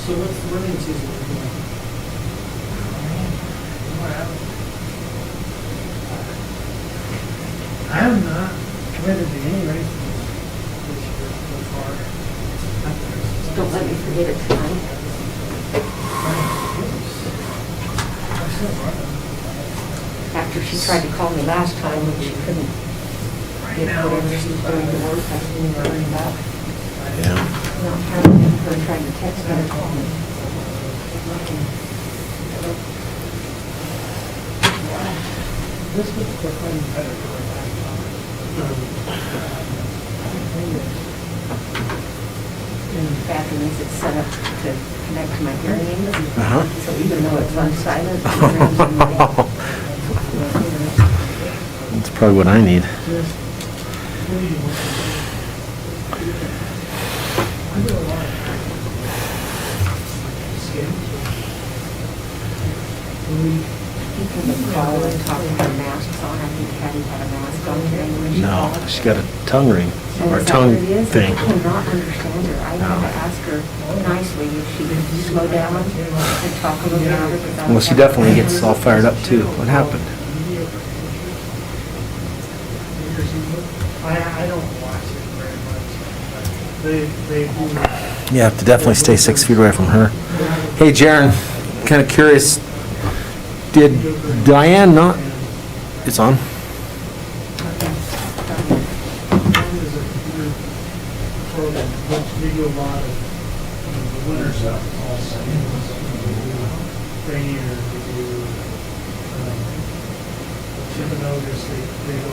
So what's the running season looking like? I'm not committed to any races this year so far. Don't let me forget it tonight. I'm still running. After she tried to call me last time when she couldn't get whatever she was doing to work, I didn't even ring back. Yeah. Not having her trying to text me or call me. This was the one better. In the bathroom, it's set up to connect to my hearing aids. Uh-huh. So even though it's on silent, it rings in my That's probably what I need. You can call and talk with her masks on. I think Patty had a mask on today when she No, called. she got a tongue ring And or is that tongue what it is? thing. I cannot understand her. I had No. to ask her nicely if she could slow down and talk a little louder. because I Well, was she having definitely gets trouble. all fired up too. What happened? I don't watch it very much. They do. You have to definitely stay 6 feet away from her. Hey, Jaren, kind of curious, did Diane not, it's on? Is a computer program, which they do a lot of the winter stuff also. Rainier, they do, ship a notice, they go,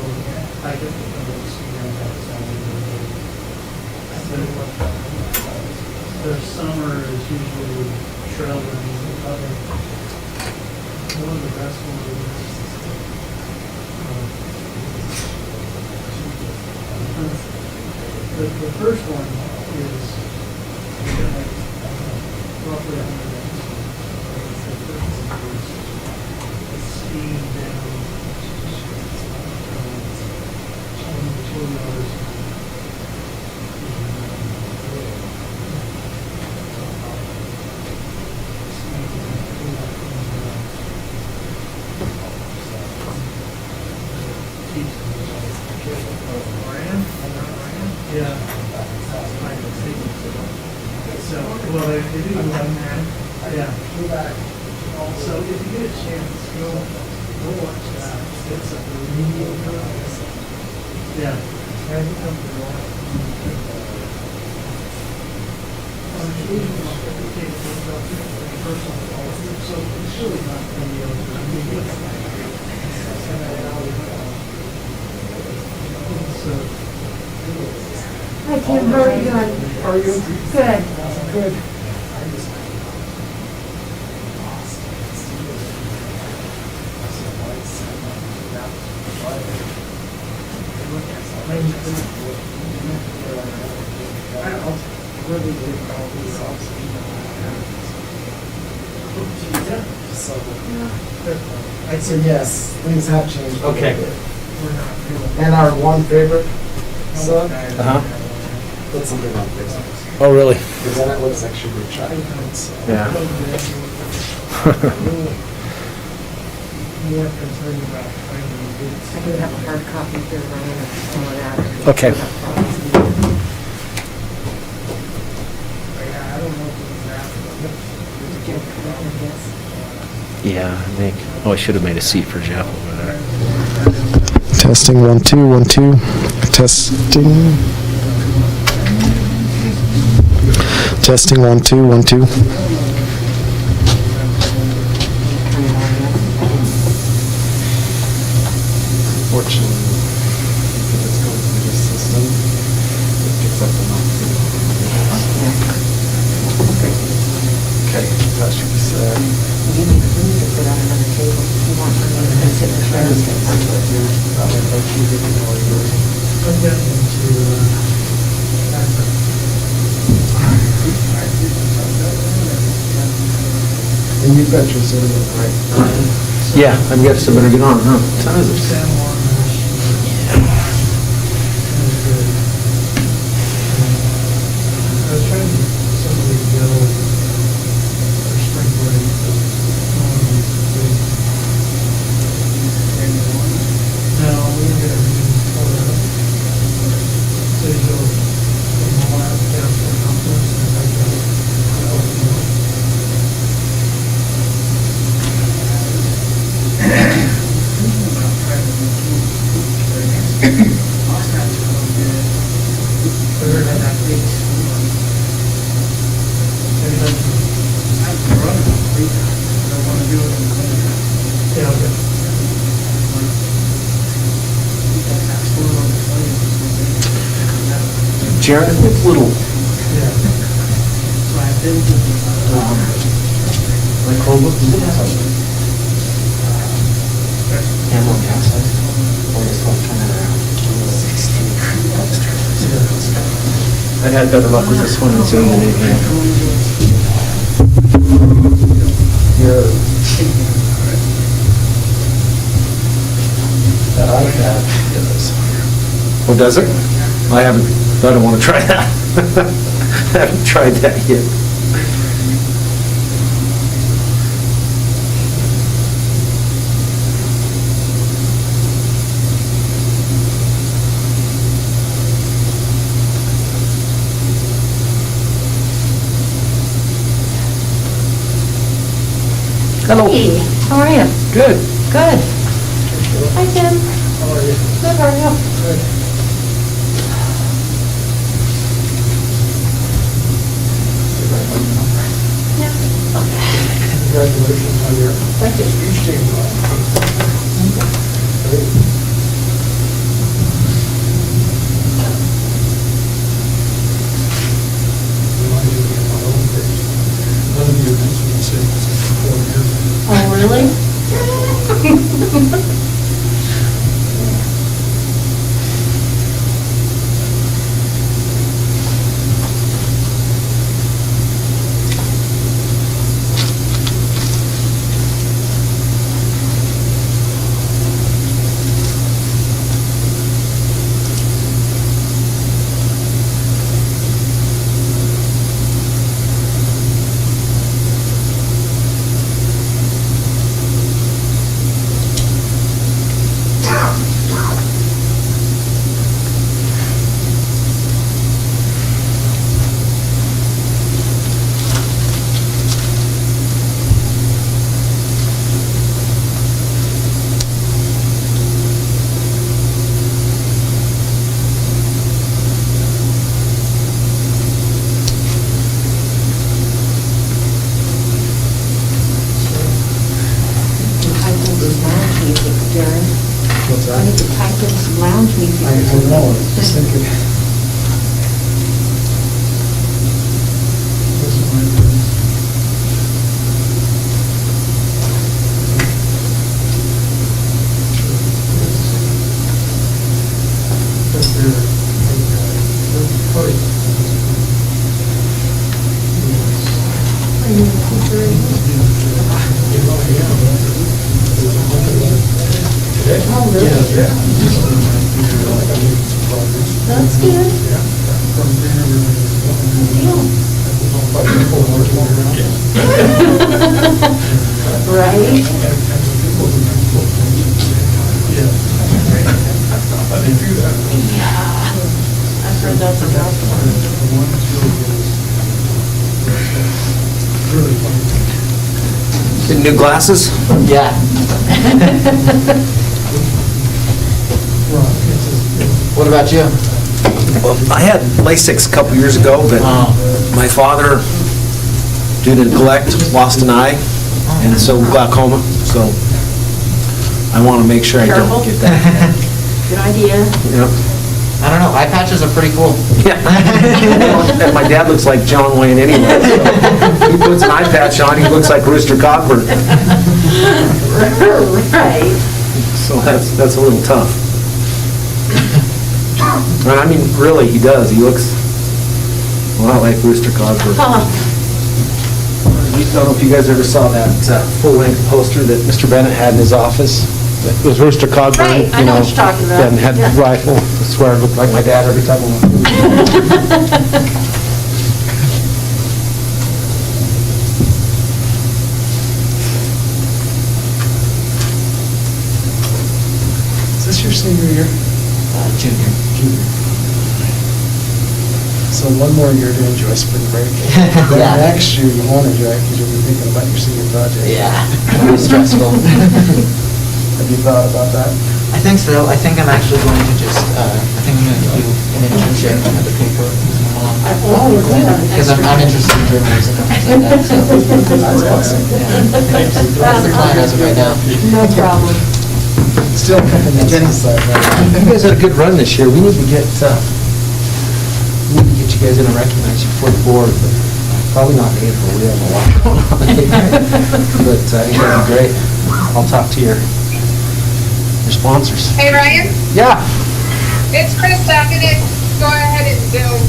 I get the notice, you know, that's how they do it. The summer is usually trail running, other, one of the best ones. The first one is roughly 100 minutes. The first one is speed down 2 hours. Yeah. So, well, they do like that. Yeah. So if you get a chance, go watch that. It's a really yeah. So it's really not so. Hi, Tim. How are you doing? How are you? Good. Good. I'd say yes, things have changed. Okay. And our one favorite son, Uh-huh. put something on Facebook. Oh, really? Because then it looks like sugar child. So. Yeah. More concerned about finding I do have a hard copy here, Ryan, of some of that. Okay. I don't know if it's that. Jeff, I guess. Yeah, I think. Oh, I should have made a seat for Jeff over there. Testing 1 2 1 2. Testing. Testing 1 2 1 2. Fortunately, if it's going through this system, it picks up the noise. Okay, that should be set. You need to put on another table if you want to sit in the chair. I'm getting into, And you've got your cinnamon, right? Yeah, I guess I better get on, huh? What time is it? San Juan. I was trying to get somebody to go don't want to do it in the winter. Yeah, okay. Jared, it's little, Yeah. So I've been to, Like Chromebook, does it have camera on the outside? Or just like turn it around? 16. I've had better luck with this one than Zoom than anything. Yeah. That iPad does. oh, does it? I don't want to try that. I haven't tried that yet. Hello. Hey, how are you? Good. Good. Hi, Tim. how are you? Good, how are you? Congratulations on your Thank you. speech team. None of you mentioned the same for 4 years. Oh, really? Darren, What's I need to type in some lounge music. I don't know, I was just thinking. This is my friend. That's Oh, really? That's good. Right? Yeah. I've heard that's about Get new glasses? Yeah. What about you? Well, I had LASIK a couple years ago, but my father, due to neglect, lost an eye, and so glaucoma, so I want to make sure I don't Careful. get that. Good idea. Yep. I don't know, eye patches are pretty cool. Yeah. And my dad looks like John Wayne anyway, so he puts an eye patch on, he looks like Rooster Cogburn. Right. So that's a little tough. And I mean, really, he does. He looks a lot like Rooster Cogburn. Huh. I don't know if you guys ever saw that full-length poster that Mr. Bennett had in his office. It was Rooster Cogburn, Right, I know what you're talking about. And had Yeah. the rifle. I swear, it looked like my dad every time I went. Is this your senior year? Junior. Junior. So one more year to enjoy spring break. Yeah. Then next year you won't enjoy it because you'll be thinking about your senior project. Yeah, it'll be stressful. Have you thought about that? I think so. I think I'm actually going to just, I think I'm going to do an internship at the paper. Oh, yeah. Because I'm interested in doing music. So that, so that's awesome. That's the plan as of right now. No problem. Still, Jenny, you guys had a good run this year. We need to get you guys in and recognize you for the board, but probably not in April. We have a lot going on. But I think that'd be great. I'll talk to your sponsors. Hey Ryan, Yeah. it's Chris. I'm gonna go ahead and Zoom.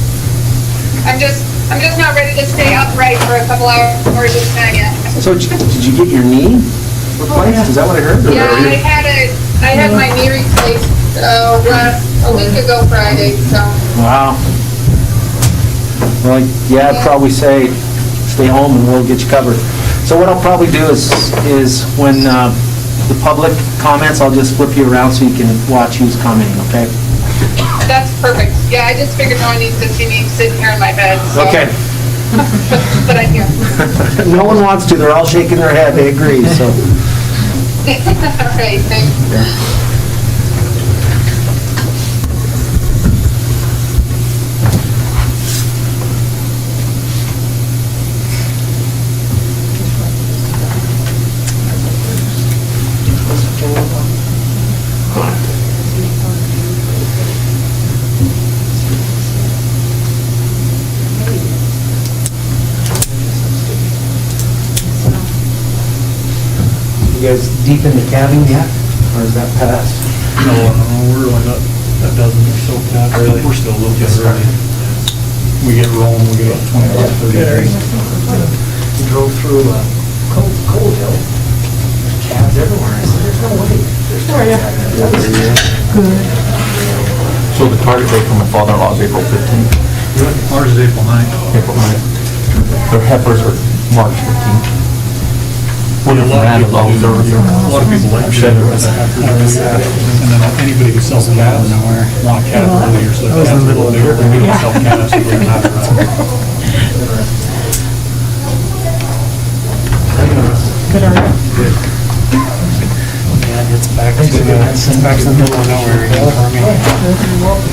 I'm just not ready to stay upright for a couple hours just yet. So did you get your knee replaced? Is that what I heard? Or- Yeah, I had my knee replaced a week ago Friday. So Wow. Well, yeah, I'd probably say stay home and we'll get you covered. So what I'll probably do is when the public comments, I'll just flip you around so you can watch who's commenting, okay? that's perfect. Yeah, I just figured no one needs to see me sitting here in my bed. So. Okay. But I'm here. No one wants to. They're all shaking their head. They agree, so. All right, thanks. You guys deep in the calving yet? Or is that past? No, we're really not a dozen or so cats. Really? We're still a little bit early. We get rolling, we get about 25, 30 days. We drove through Cold Hill. There's calves everywhere. I said, there's no way. There's no way. So the target date for my father-in-law is April 15th. Ours is April 9th. April 9th. Their heifers are March 15th. We're A from lot of Randall's people always do- over here. a lot of people like to Shed do was- that after and then anybody who sells calves want a calf earlier, so the calves are a little bigger. We don't sell calves, so they're not around. Yeah, it's back to the middle of nowhere again for me.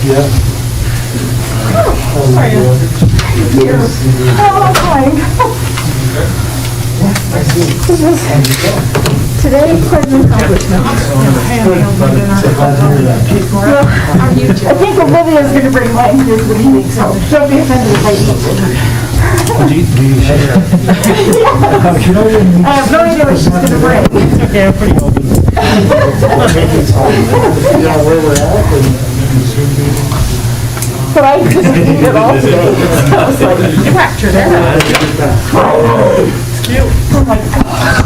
Today, pleasant accomplishment. I think Olivia's gonna bring mine here to the meeting, so don't be offended if I eat. I have no idea what she's gonna bring. Okay, I'm pretty open. But I just eat it all today. So I was like, fractured It's cute. Oh my God.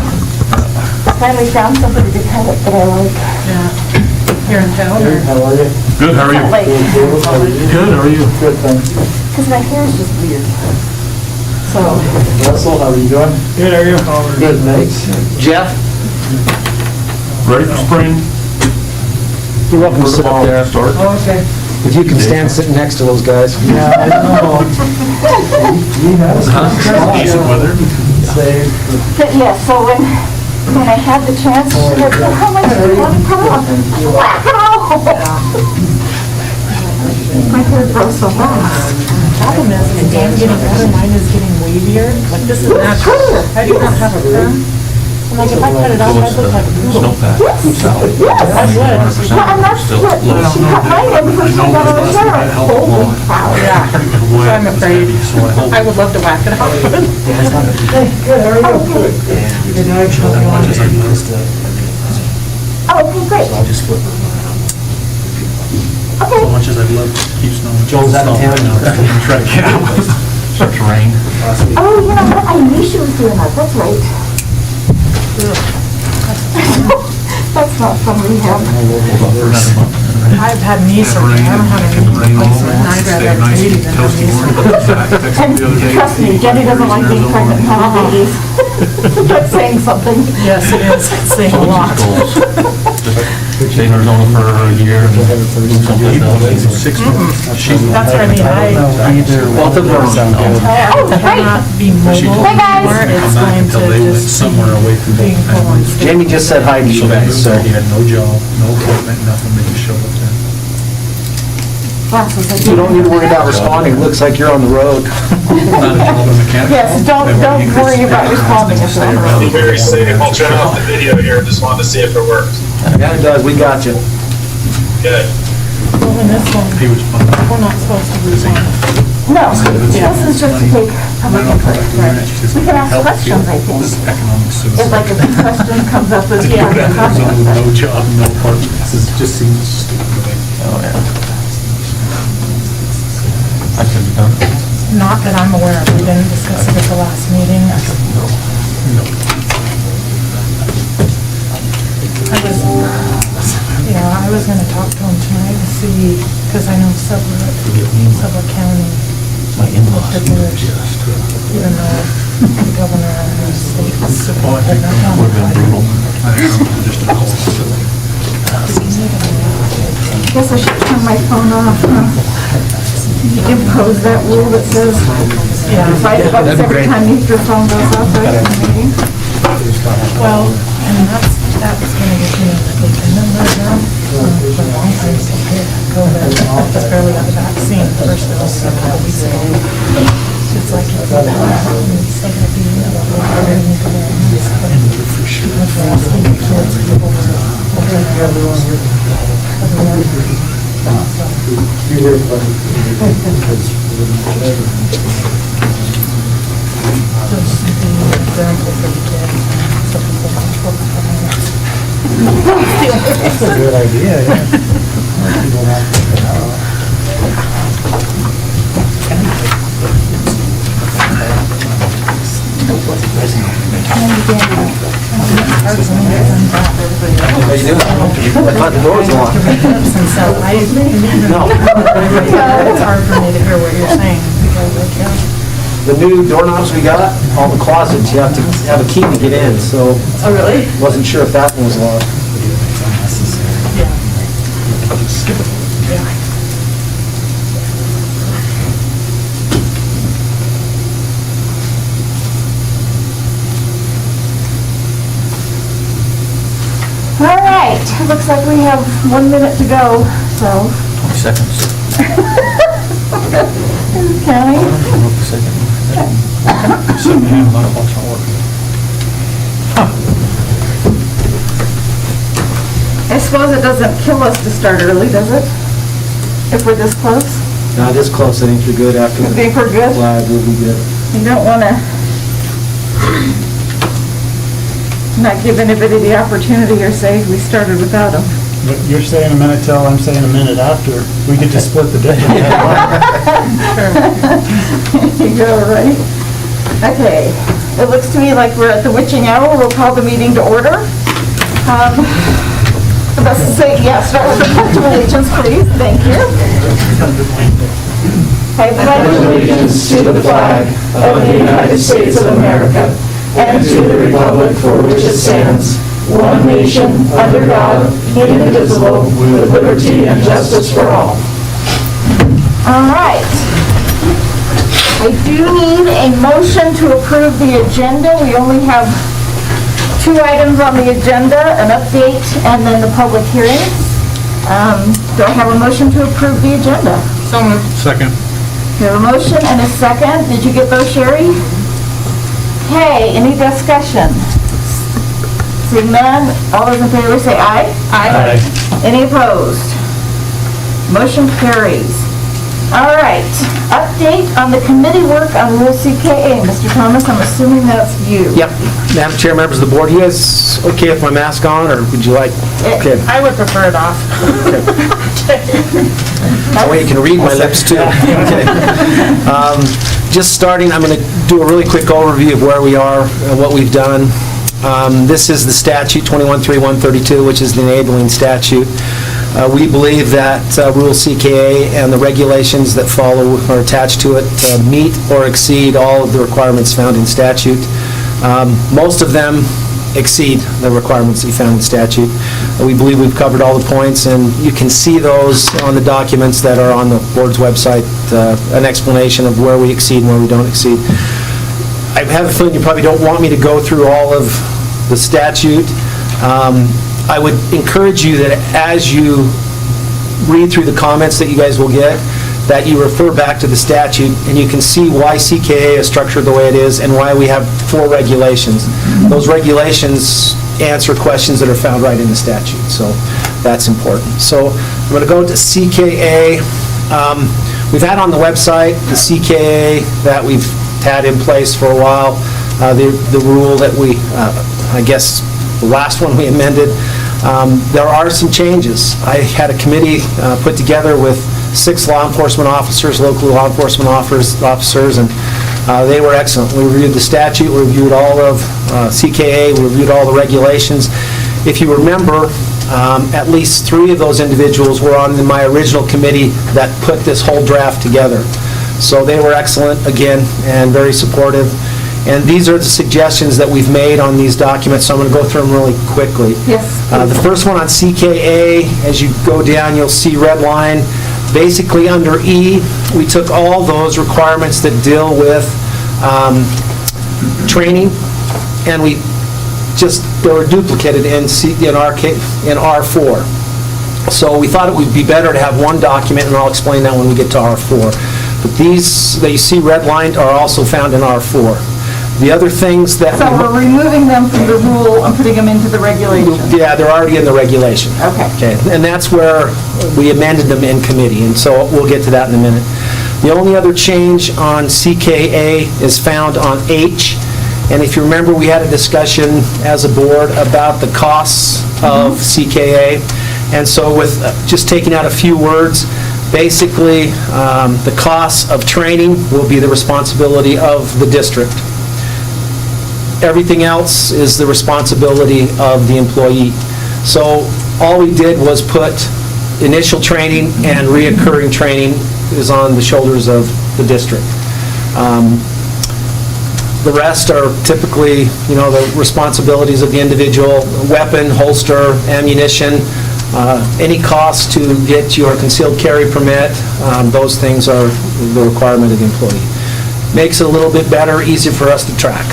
Finally found somebody to cut it that I like. Here in town? How are you? Good, how are you? Like, Good, how are you? Good, thanks. because my hair is just weird. So, Russell, how are you doing? Good, are you? Good, thanks. Jeff? Ready for spring? You're welcome to sit up there. Start. Okay. If you can stand sitting next to those guys. Yeah, I know. Decent weather. but yeah, so when I had the chance, she said, well, how much do you want to cut off? Whack it off! My hair grows so fast. Problem is, the damn getting better, mine is getting wavier, like this is natural. How do you not have a perm? I'm like, if I cut it off, I'd look like a poodle. Snowpack. Yes, I would. well, and that's what, she cut mine in before she got on the hair. Holy cow. Yeah, so I'm afraid. I would love to whack it off. Good, how are you? Good night, Oh, okay, great. I'll just flip it. Okay. As much as I'd love to keep snow. Joel's out of town now. Try to get out. Starts to rain. Oh, you know what, I knew she was doing that, that's right. That's not from rehab. I've had knee surgery, I don't have any knee replacement, and I'd rather have 80 than have knee surgery. And trust me, Debbie doesn't like being pregnant and having babies. That's saying something. Yes, it is, it's saying a lot. Stay in Arizona for a year and something else. 6 months. That's what I mean, Both of them are sound good. Oh, great. cannot be mobile Hey, guys. anymore, it's Come back going until to they went just somewhere away from being both full on families. Jamie just said hi to you So they guys, moved so. there, he had no job, no equipment, nothing, they just showed up there. glasses. I You don't need to worry about responding, looks like you're on the road. Yes, don't worry about responding if you're on the road. Very safe. I'll turn off the video here. Just wanted to see if it works. Yeah, it does, we got you. Good. Well, in this one, we're not supposed to respond. No, this is just to take public input. We can ask questions, I think. If like a question comes up with, yeah. No job, no apartment, this just seems stupid to me. Oh, yeah. I could have done it. Not that I'm aware of, we didn't discuss it at the last meeting. I was gonna talk to him tonight to see, because I know Sublette County. My in-laws even though the governor and the state is super. Well, I think that would have been brutal. I don't know, just a call. Guess I should turn my phone off, impose that rule that says, fight about every time your phone goes off, right, in the meeting. Well, and that was gonna get me the number now, for a long time, so COVID, I just barely got the vaccine, first it was a couple weeks ago. It's like, it's still gonna be, That's a good idea, yeah. People not take it out. How you doing? I thought the door was locked. No. It's hard for me to hear what you're saying, because I can't. The new doorknobs we got, all the closets, you have to have a key to get in, so. Oh, really? Wasn't sure if that one was locked. Yeah. All right, it looks like we have 1 minute to go, so. 20 seconds. County? I suppose it doesn't kill us to start early, does it? If we're this close? No, this close, I think you're good after You the think we're good? flag, we'll be good. You don't want to not give anybody the opportunity or say we started without them. But you're saying a minute till, I'm saying a minute after. We could just split the difference. You go, right? Okay, it looks to me like we're at the witching hour. We'll call the meeting to order. Let's say, start with the pledge of allegiance, please. Thank you. I pledge allegiance to the flag of the United States of America and to the republic for which it stands, one nation, under God, indivisible, with liberty and justice for all. All right. I do need a motion to approve the agenda. We only have 2 items on the agenda, an update and then the public hearing. Do I have a motion to approve the agenda? So moved. Second. We have a motion and a second. Did you get those, Sherry? Okay, any discussion? Seeing none, all those in favor say aye. Aye. Any opposed? Motion carries. All right, update on the committee work on Rule CKA. Mr. Thomas, I'm assuming that's you. Yep, Madam Chair, members of the board, you guys okay with my mask on, or would you like? Okay. I would prefer it off. That way you can read my lips too. Okay. Just starting, I'm going to do a really quick overview of where we are and what we've done. This is the statute 213132, which is the enabling statute. We believe that Rule CKA and the regulations that follow or attached to it meet or exceed all of the requirements found in statute. Most of them exceed the requirements that you found in statute. We believe we've covered all the points, and you can see those on the documents that are on the board's website, an explanation of where we exceed and where we don't exceed. I have a feeling you probably don't want me to go through all of the statute. I would encourage you that as you read through the comments that you guys will get, that you refer back to the statute, and you can see why CKA is structured the way it is and why we have 4 regulations. Those regulations answer questions that are found right in the statute, so that's important. So I'm going to go to CKA. We've had on the website the CKA that we've had in place for a while, the rule that we, I guess, the last one we amended. There are some changes. I had a committee put together with 6 law enforcement officers, local law enforcement officers, and they were excellent. We reviewed the statute, we reviewed all of CKA, we reviewed all the regulations. If you remember, at least 3 of those individuals were on my original committee that put this whole draft together. So they were excellent, again, and very supportive. And these are the suggestions that we've made on these documents, so I'm going to go through them really quickly. Yes. The first one on CKA, as you go down, you'll see red line. Basically, under E, we took all those requirements that deal with training, and they were duplicated in R4. So we thought it would be better to have one document, and I'll explain that when we get to R4. But these that you see redlined are also found in R4. The other things that... So we're removing them from the rule and putting them into the regulation? Yeah, they're already in the regulation. Okay. And that's where we amended them in committee, and so we'll get to that in a minute. The only other change on CKA is found on H, and if you remember, we had a discussion as a board about the costs of CKA, and so with just taking out a few words, basically, the costs of training will be the responsibility of the district. Everything else is the responsibility of the employee. So all we did was put initial training and reoccurring training is on the shoulders of the district. The rest are typically, the responsibilities of the individual: weapon, holster, ammunition, any cost to get your concealed carry permit. Those things are the requirement of the employee. Makes it a little bit better, easier for us to track.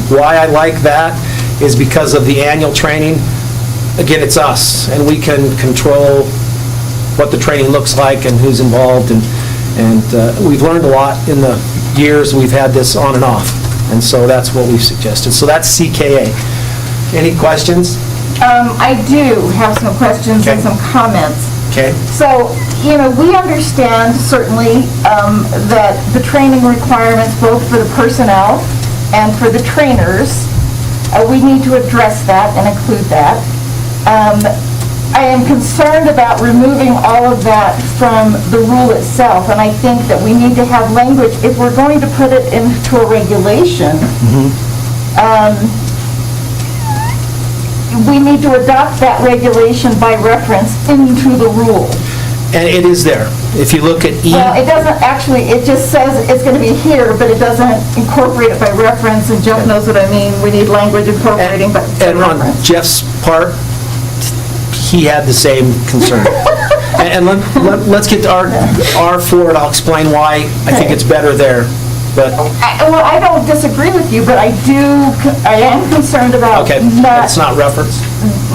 Why I like that is because of the annual training. Again, it's us, and we can control what the training looks like and who's involved, and we've learned a lot in the years we've had this on and off, and so that's what we've suggested. So that's CKA. Any questions? I do have some questions and some comments. Okay. So, we understand certainly that the training requirements, both for the personnel and for the trainers, we need to address that and include that. I am concerned about removing all of that from the rule itself, and I think that we need to have language, if we're going to put it into a regulation, we need to adopt that regulation by reference into the rule. And it is there. If you look at E... Well, it doesn't actually, it just says it's going to be here, but it doesn't incorporate it by reference, and Jeff knows what I mean. We need language incorporating by And on reference. Jeff's part, he had the same concern. And let's get to R4, and I'll explain why I think it's better there. But Well, I don't disagree with you, but I am concerned about okay, it's not reference.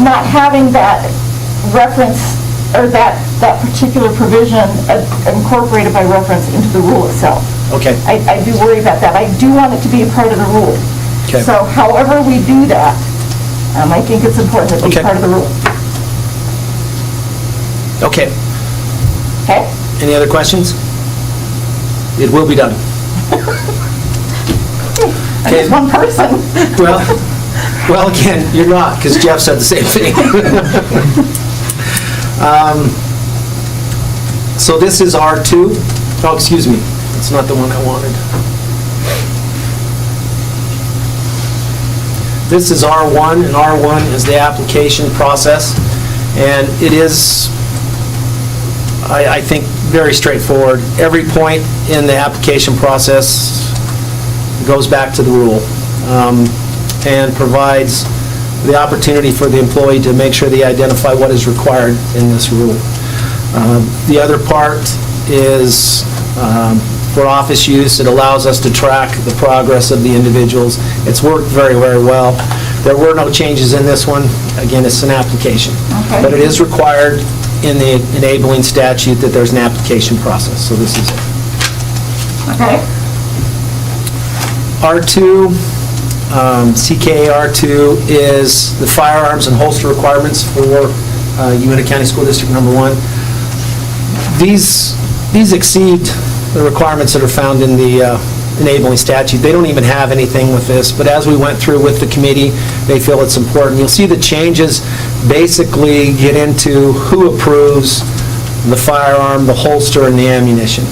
not having that reference, or that particular provision incorporated by reference into the rule itself. Okay. I do worry about that. I do want it to be a part of the rule. Okay. So however we do that, I think it's important that it be Okay. part of the rule. Okay. Okay? Any other questions? It will be done. I'm just one person. Well, again, you're not, because Jeff said the same thing. So this is R2. Oh, excuse me. It's not the one I wanted. This is R1, and R1 is the application process. And it is, I think, very straightforward. Every point in the application process goes back to the rule and provides the opportunity for the employee to make sure they identify what is required in this rule. The other part is for office use. It allows us to track the progress of the individuals. It's worked very, very well. There were no changes in this one. Again, it's an application. Okay. But it is required, in the enabling statute that there's an application process, so this is it. Okay. R2, CKA R2 is the firearms and holster requirements for Uintah County School District Number 1. These exceed the requirements that are found in the enabling statute. They don't even have anything with this, but as we went through with the committee, they feel it's important. You'll see the changes basically get into who approves the firearm, the holster, and the ammunition.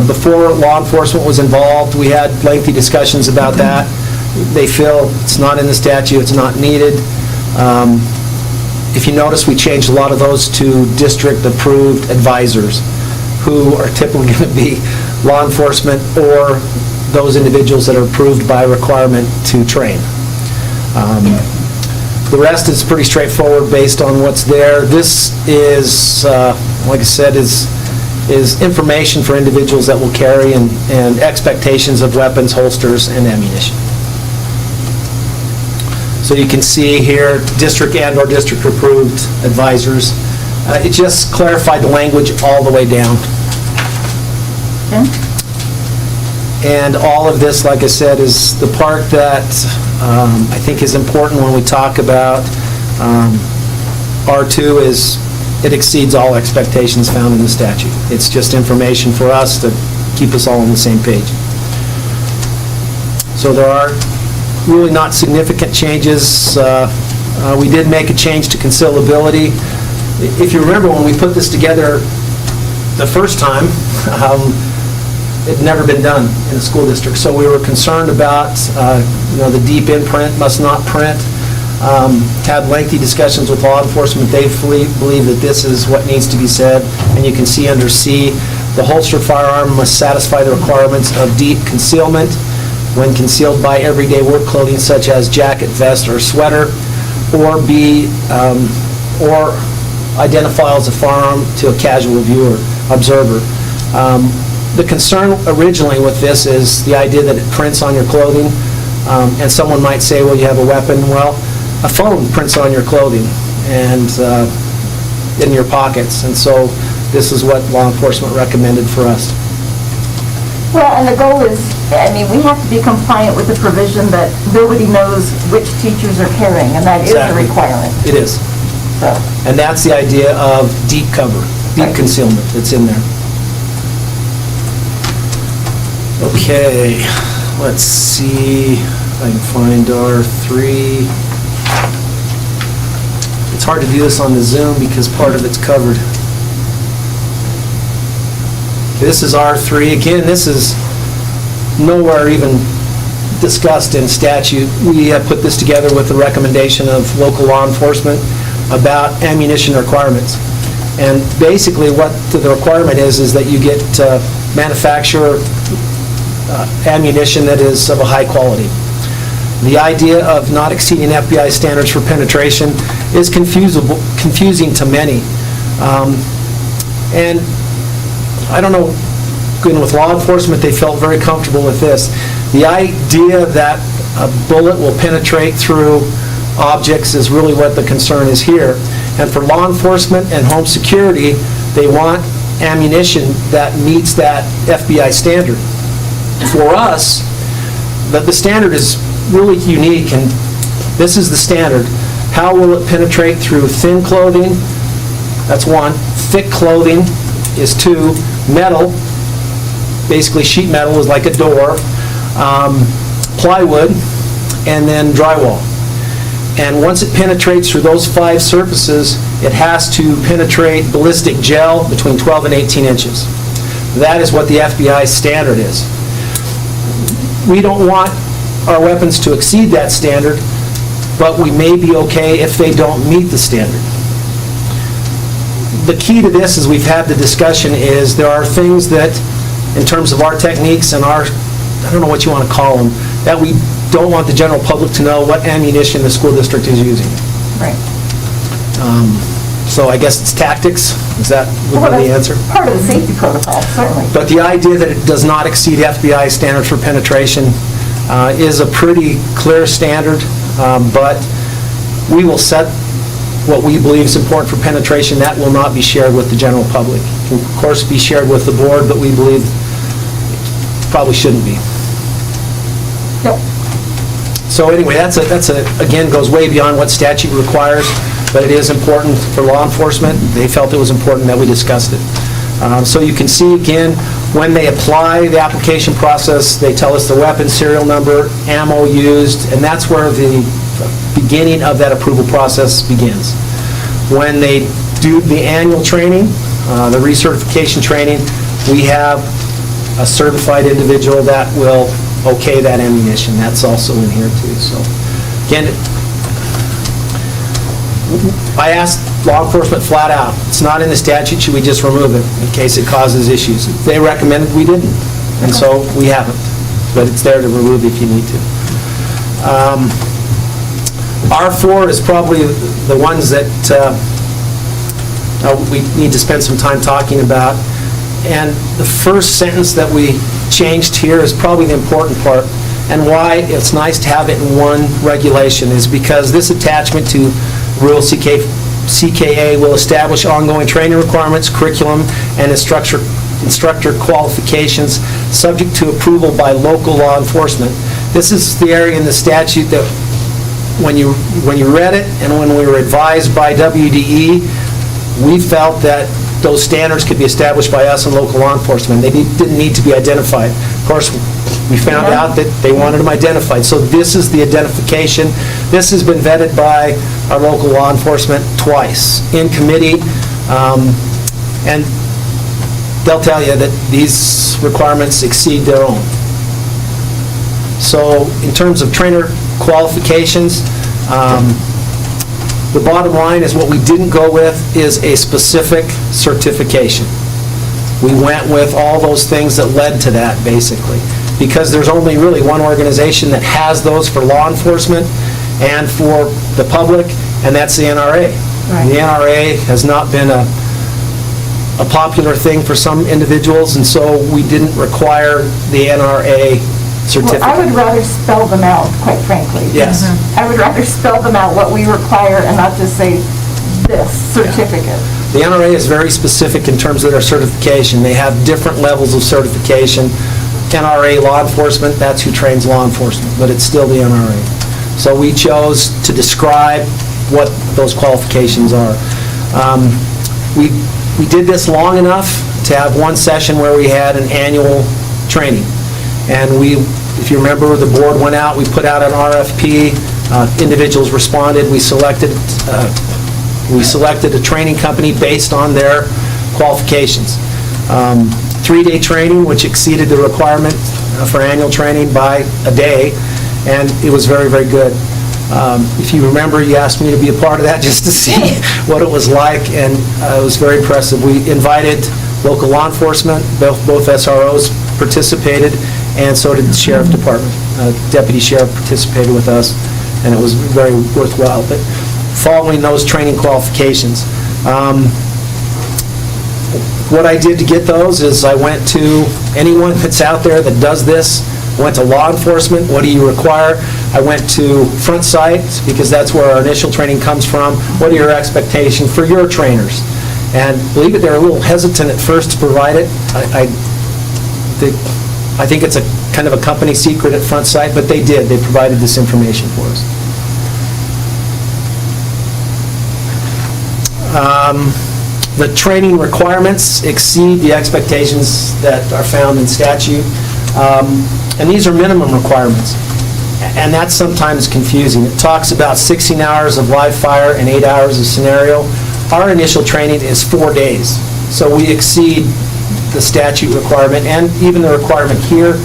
Before law enforcement was involved, we had lengthy discussions about that. They feel it's not in the statute, it's not needed. If you notice, we changed a lot of those to district-approved advisors, who are typically going to be law enforcement or those individuals that are approved by requirement to train. The rest is pretty straightforward based on what's there. This is, like I said, is information for individuals that will carry and expectations of weapons, holsters, and ammunition. So you can see here, district and/or district-approved advisors. It just clarified the language all the way down. Okay. And all of this, like I said, is the part that I think is important when we talk about R2 is it exceeds all expectations found in the statute. It's just information for us to keep us all on the same page. So there are really not significant changes. We did make a change to concealability. If you remember when we put this together the first time, it had never been done in a school district. So we were concerned about, the deep imprint, must not print. Had lengthy discussions with law enforcement. They believe that this is what needs to be said. And you can see under C, the holster firearm must satisfy the requirements of deep concealment when concealed by everyday work clothing such as jacket, vest, or sweater, or or identify as a firearm to a casual viewer, observer. The concern originally with this is the idea that it prints on your clothing, and someone might say, well, you have a weapon. Well, a phone prints on your clothing and in your pockets, and so this is what law enforcement recommended for us. Well, and the goal is, we have to be compliant with the provision that nobody knows which teachers are carrying, and that is a Exactly. requirement. It is. So, And that's the idea of deep cover, deep Right. concealment that's in there. Okay, let's see if I can find R3. It's hard to do this on the Zoom because part of it's covered. Okay, this is R3. Again, this is nowhere even discussed in statute. We have put this together with the recommendation of local law enforcement about ammunition requirements. And basically what the requirement is that you get manufacturer ammunition that is of a high quality. The idea of not exceeding FBI standards for penetration is confusing to many. And I don't know, again, with law enforcement, they felt very comfortable with this. The idea that a bullet will penetrate through objects is really what the concern is here. And for law enforcement and home security, they want ammunition that meets that FBI standard. For us, the standard is really unique, and this is the standard. How will it penetrate through thin clothing? That's one. Thick clothing is two. Metal, basically sheet metal is like a door, plywood, and then drywall. And once it penetrates through those 5 surfaces, it has to penetrate ballistic gel between 12 and 18 inches. That is what the FBI standard is. We don't want our weapons to exceed that standard, but we may be okay if they don't meet the standard. The key to this, as we've had the discussion, is there are things that, in terms of our techniques and our, I don't know what you want to call them, that we don't want the general public to know what ammunition the school district is using. right. So I guess it's tactics, is that would be the answer? Part of the safety protocol, certainly. But the idea that it does not exceed FBI standards for penetration is a pretty clear standard, but we will set what we believe is important for penetration, that will not be shared with the general public. It will, of course, be shared with the board, but we believe probably shouldn't be. Yep. So anyway, that's again, goes way beyond what statute requires, but it is important for law enforcement. They felt it was important that we discussed it. So you can see, again, when they apply the application process, they tell us the weapon serial number, ammo used, and that's where the beginning of that approval process begins. When they do the annual training, the recertification training, we have a certified individual that will okay that ammunition. That's also in here too. So again, I asked law enforcement flat out, it's not in the statute, should we just remove it in case it causes issues? They recommended we didn't, and so we haven't, but it's there to remove if you need to. R4 is probably the ones that we need to spend some time talking about. And the first sentence that we changed here is probably the important part, and why it's nice to have it in one regulation is because this attachment to Rule CKA will establish ongoing training requirements, curriculum, and instructor qualifications subject to approval by local law enforcement. This is the area in the statute that when you read it and when we were advised by WDE, we felt that those standards could be established by us and local law enforcement. They didn't need to be identified. Of course, we found out that they wanted them identified. So this is the identification. This has been vetted by our local law enforcement twice in committee, and they'll tell you that these requirements exceed their own. So in terms of trainer qualifications, the bottom line is what we didn't go with is a specific certification. We went with all those things that led to that, basically, because there's only really one organization that has those for law enforcement and for the public, and that's the NRA. Right. The NRA has not been a popular thing for some individuals, and so we didn't require the NRA certificate. Well, I would rather spell them out, quite frankly. Yes. I would rather spell them out, what we require, and not just say this certificate. The NRA is very specific in terms of their certification. They have different levels of certification. NRA law enforcement, that's who trains law enforcement, but it's still the NRA. So we chose to describe what those qualifications are. We did this long enough to have one session where we had an annual training. And if you remember, the board went out, we put out an RFP, individuals responded, we selected a training company based on their qualifications. 3-day training, which exceeded the requirement for annual training by a day, and it was very, very good. If you remember, you asked me to be a part of that just to see what it was like, and it was very impressive. We invited local law enforcement, both SROs participated, and so did the Sheriff Department. Deputy Sheriff participated with us, and it was very worthwhile. But following those training qualifications, what I did to get those is I went to anyone that's out there that does this. I went to law enforcement, what do you require? I went to Front Sight, because that's where our initial training comes from. What are your expectations for your trainers? And believe it, they're a little hesitant at first to provide it. I think it's a kind of a company secret at Front Sight, but they did. They provided this information for us. The training requirements exceed the expectations that are found in statute. And these are minimum requirements. And that's sometimes confusing. It talks about 16 hours of live fire and 8 hours of scenario. Our initial training is 4 days. So we exceed the statute requirement and even the requirement here.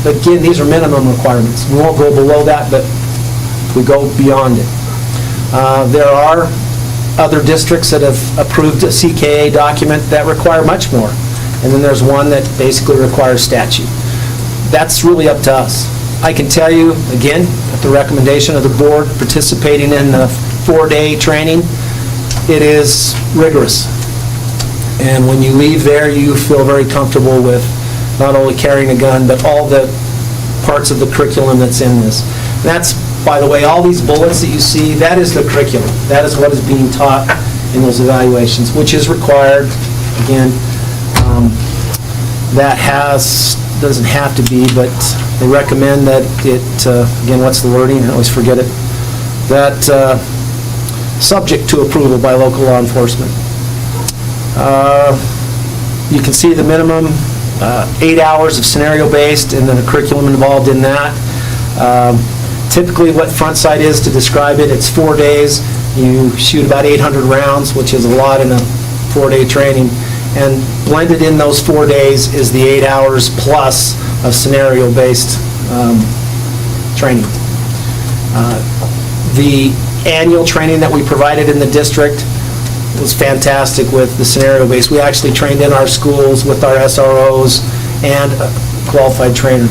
But again, these are minimum requirements. We won't go below that, but we go beyond it. There are other districts that have approved a CKA document that require much more. And then there's one that basically requires statute. That's really up to us. I can tell you, again, at the recommendation of the board participating in the 4-day training, it is rigorous. And when you leave there, you feel very comfortable with not only carrying a gun, but all the parts of the curriculum that's in this. And that's by the way, all these bullets that you see, that is the curriculum. That is what is being taught in those evaluations, which is required. Again, that doesn't have to be, but they recommend that it, again, what's the wording? I always forget it. That subject to approval by local law enforcement. You can see the minimum 8 hours of scenario-based and then the curriculum involved in that. Typically what front sight is, to describe it, it's 4 days. You shoot about 800 rounds, which is a lot in a 4-day training. And blended in those 4 days is the 8 hours plus of scenario-based training. The annual training that we provided in the district was fantastic with the scenario-based. We actually trained in our schools with our SROs and a qualified trainer.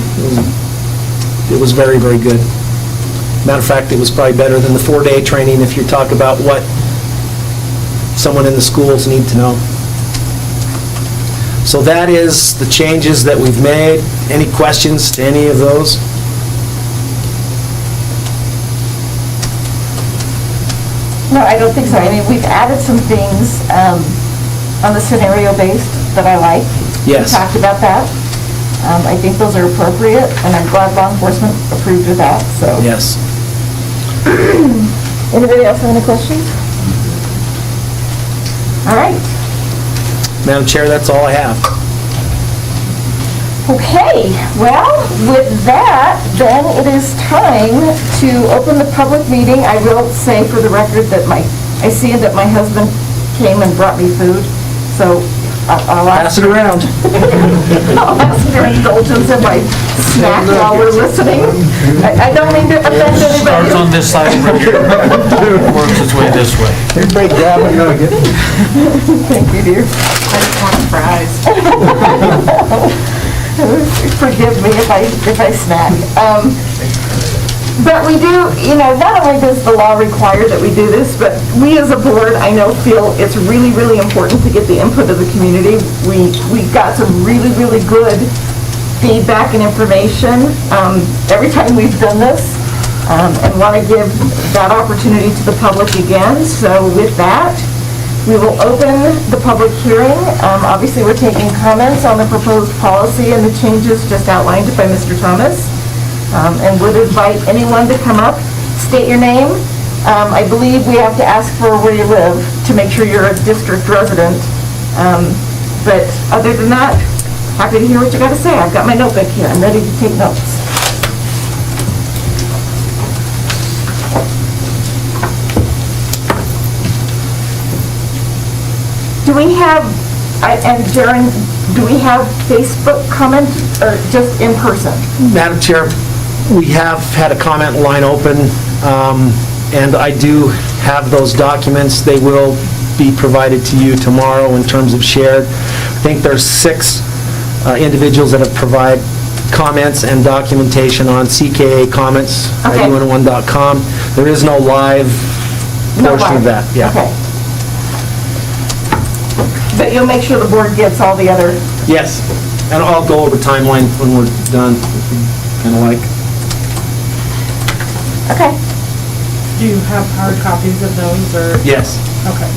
It was very, very good. Matter of fact, it was probably better than the 4-day training if you talk about what someone in the schools need to know. So that is the changes that we've made. Any questions to any of those? No, I don't think so. I mean, we've added some things on the scenario-based that I like. Yes. We talked about that. I think those are appropriate, and I'm glad law enforcement approved of that, so. Yes. Anybody else have any questions? All right. Madam Chair, that's all I have. Okay, well, with that, then it is time to open the public meeting. I will say for the record that I see that my husband came and brought me food, so I'll Pass ask it around. I'll ask your indulgence if I snack while we're listening. I don't mean to offend anybody. Starts on this side and works its way this way. Everybody grab what you're gonna get. Thank you, dear. I just want fries. Forgive me if I snack. But we do, not only does the law require that we do this, but we as a board, I know, feel it's really, really important to get the input of the community. We got some really, really good feedback and information every time we've done this, and want to give that opportunity to the public again. So with that, we will open the public hearing. Obviously, we're taking comments on the proposed policy and the changes just outlined by Mr. Thomas. And would invite anyone to come up, state your name. I believe we have to ask for where you live to make sure you're a district resident. But other than that, happy to hear what you got to say. I've got my notebook here. I'm ready to take notes. Do we have, and Jaren, do we have Facebook comment or just in person? Madam Chair, we have had a comment line open, and I do have those documents. They will be provided to you tomorrow in terms of shared. I think there's 6 individuals that have provided comments and documentation on CKA comments at Okay. un1.com. There is no live portion of that. Yeah. Okay. But you'll make sure the board gets all the other... Yes, and I'll go over timeline when we're done, kind of like. Okay. Do you have hard copies of those, or? Yes. Okay.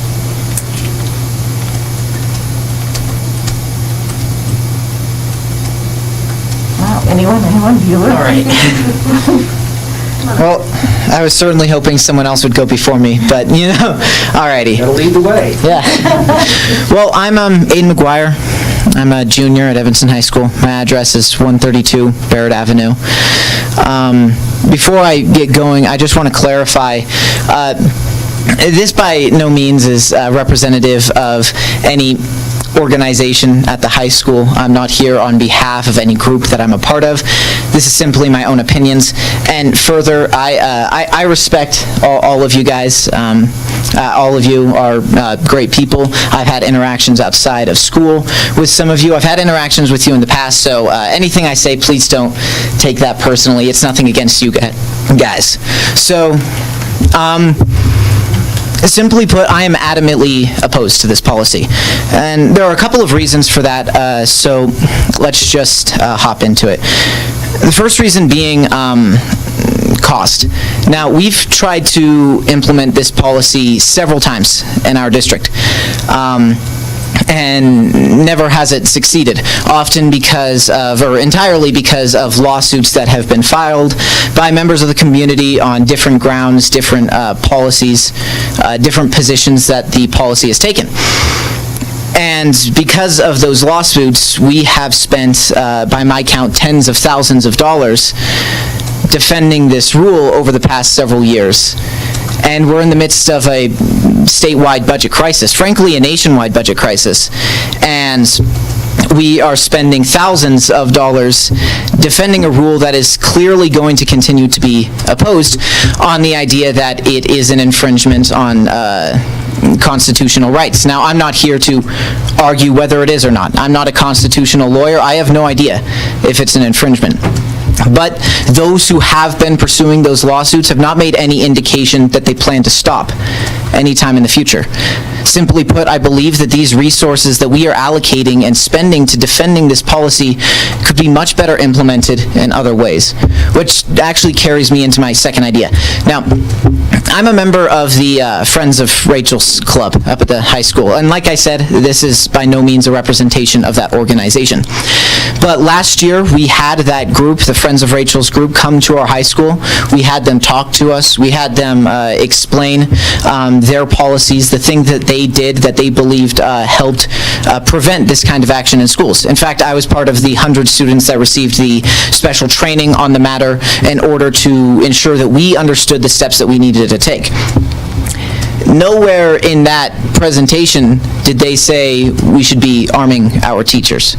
Wow, anyone, Bueller? All right. Well, I was certainly hoping someone else would go before me, but, alrighty. That'll lead the way. Yeah. Well, I'm Aiden McGuire. I'm a junior at Evanston High School. My address is 132 Barrett Avenue. Before I get going, I just want to clarify, this by no means is representative of any organization at the high school. I'm not here on behalf of any group that I'm a part of. This is simply my own opinions. And further, I respect all of you guys. All of you are great people. I've had interactions outside of school with some of you. I've had interactions with you in the past, so anything I say, please don't take that personally. It's nothing against you guys. So, simply put, I am adamantly opposed to this policy. And there are a couple of reasons for that, so let's just hop into it. The first reason being cost. Now, we've tried to implement this policy several times in our district, and never has it succeeded, often because of, or entirely because of lawsuits that have been filed by members of the community on different grounds, different policies, different positions that the policy has taken. And because of those lawsuits, we have spent, by my count, tens of thousands of dollars defending this rule over the past several years. And we're in the midst of a statewide budget crisis, frankly, a nationwide budget crisis. And we are spending thousands of dollars defending a rule that is clearly going to continue to be opposed on the idea that it is an infringement on constitutional rights. Now, I'm not here to argue whether it is or not. I'm not a constitutional lawyer. I have no idea if it's an infringement. But those who have been pursuing those lawsuits have not made any indication that they plan to stop anytime in the future. Simply put, I believe that these resources that we are allocating and spending to defending this policy could be much better implemented in other ways, which actually carries me into my second idea. Now, I'm a member of the Friends of Rachel's Club up at the high school, and like I said, this is by no means a representation of that organization. But last year, we had that group, the Friends of Rachel's group, come to our high school. We had them talk to us. We had them explain their policies, the thing that they did that they believed helped prevent this kind of action in schools. In fact, I was part of the 100 students that received the special training on the matter in order to ensure that we understood the steps that we needed to take. Nowhere in that presentation did they say we should be arming our teachers.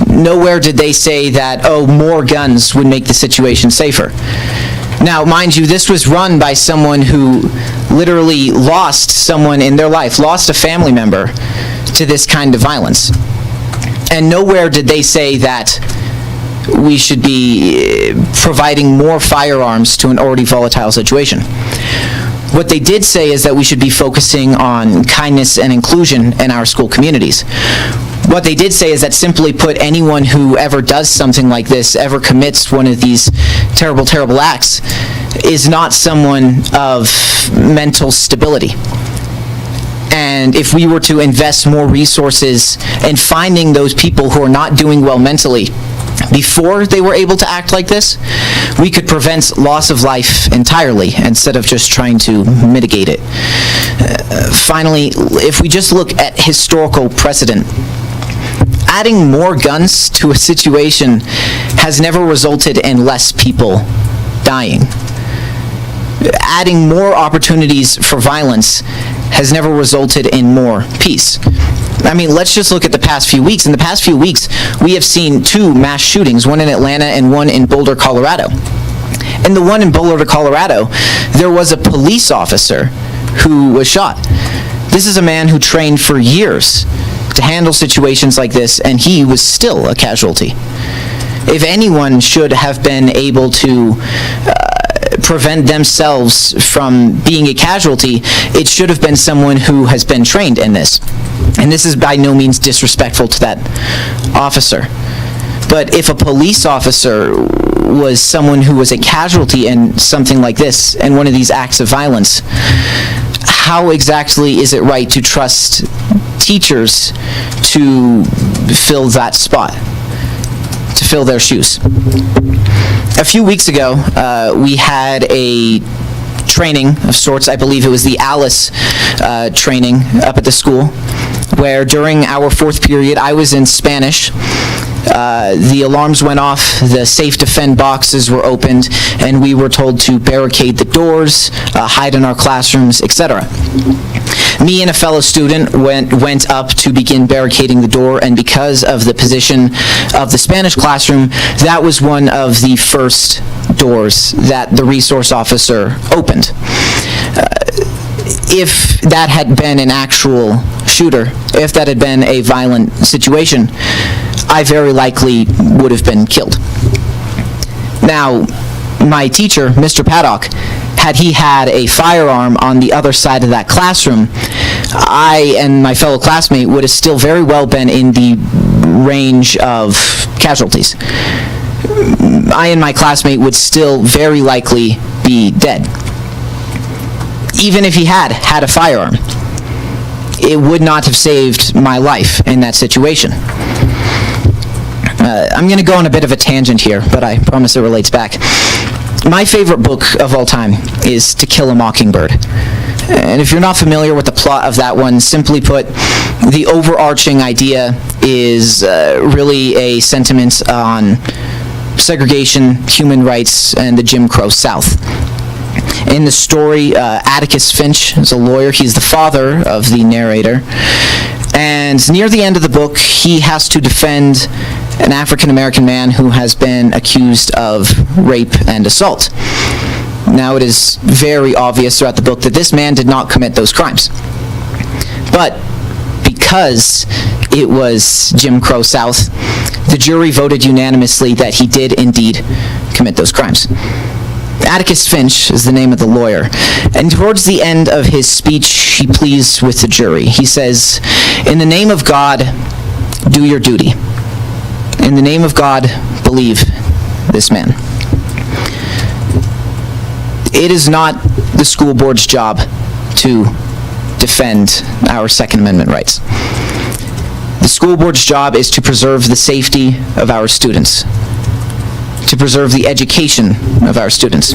Nowhere did they say that, oh, more guns would make the situation safer. Now, mind you, this was run by someone who literally lost someone in their life, lost a family member to this kind of violence. And nowhere did they say that we should be providing more firearms to an already volatile situation. What they did say is that we should be focusing on kindness and inclusion in our school communities. What they did say is that, simply put, anyone who ever does something like this, ever commits one of these terrible, terrible acts, is not someone of mental stability. And if we were to invest more resources in finding those people who are not doing well mentally before they were able to act like this, we could prevent loss of life entirely instead of just trying to mitigate it. Finally, if we just look at historical precedent, adding more guns to a situation has never resulted in less people dying. Adding more opportunities for violence has never resulted in more peace. I mean, let's just look at the past few weeks. In the past few weeks, we have seen 2 mass shootings, one in Atlanta and one in Boulder, Colorado. In the one in Boulder, Colorado, there was a police officer who was shot. This is a man who trained for years to handle situations like this, and he was still a casualty. If anyone should have been able to prevent themselves from being a casualty, it should have been someone who has been trained in this. And this is by no means disrespectful to that officer. But if a police officer was someone who was a casualty in something like this, in one of these acts of violence, how exactly is it right to trust teachers to fill that spot, to fill their shoes? A few weeks ago, we had a training of sorts. I believe it was the Alice training up at the school, where during our 4th period, I was in Spanish. The alarms went off, the safe defend boxes were opened, and we were told to barricade the doors, hide in our classrooms, etc. Me and a fellow student went up to begin barricading the door, and because of the position of the Spanish classroom, that was one of the first doors that the resource officer opened. If that had been an actual shooter, if that had been a violent situation, I very likely would have been killed. Now, my teacher, Mr. Paddock, had he had a firearm on the other side of that classroom, I and my fellow classmate would have still very well been in the range of casualties. I and my classmate would still very likely be dead. Even if he had a firearm, it would not have saved my life in that situation. I'm going to go on a bit of a tangent here, but I promise it relates back. My favorite book of all time is To Kill a Mockingbird. And if you're not familiar with the plot of that one, simply put, the overarching idea is really a sentiment on segregation, human rights, and the Jim Crow South. In the story, Atticus Finch is a lawyer. He's the father of the narrator. And near the end of the book, he has to defend an African-American man who has been accused of rape and assault. Now, it is very obvious throughout the book that this man did not commit those crimes. But because it was Jim Crow South, the jury voted unanimously that he did indeed commit those crimes. Atticus Finch is the name of the lawyer, and towards the end of his speech, he pleads with the jury. He says, "In the name of God, do your duty. In the name of God, believe this man." It is not the school board's job to defend our Second Amendment rights. The school board's job is to preserve the safety of our students, to preserve the education of our students.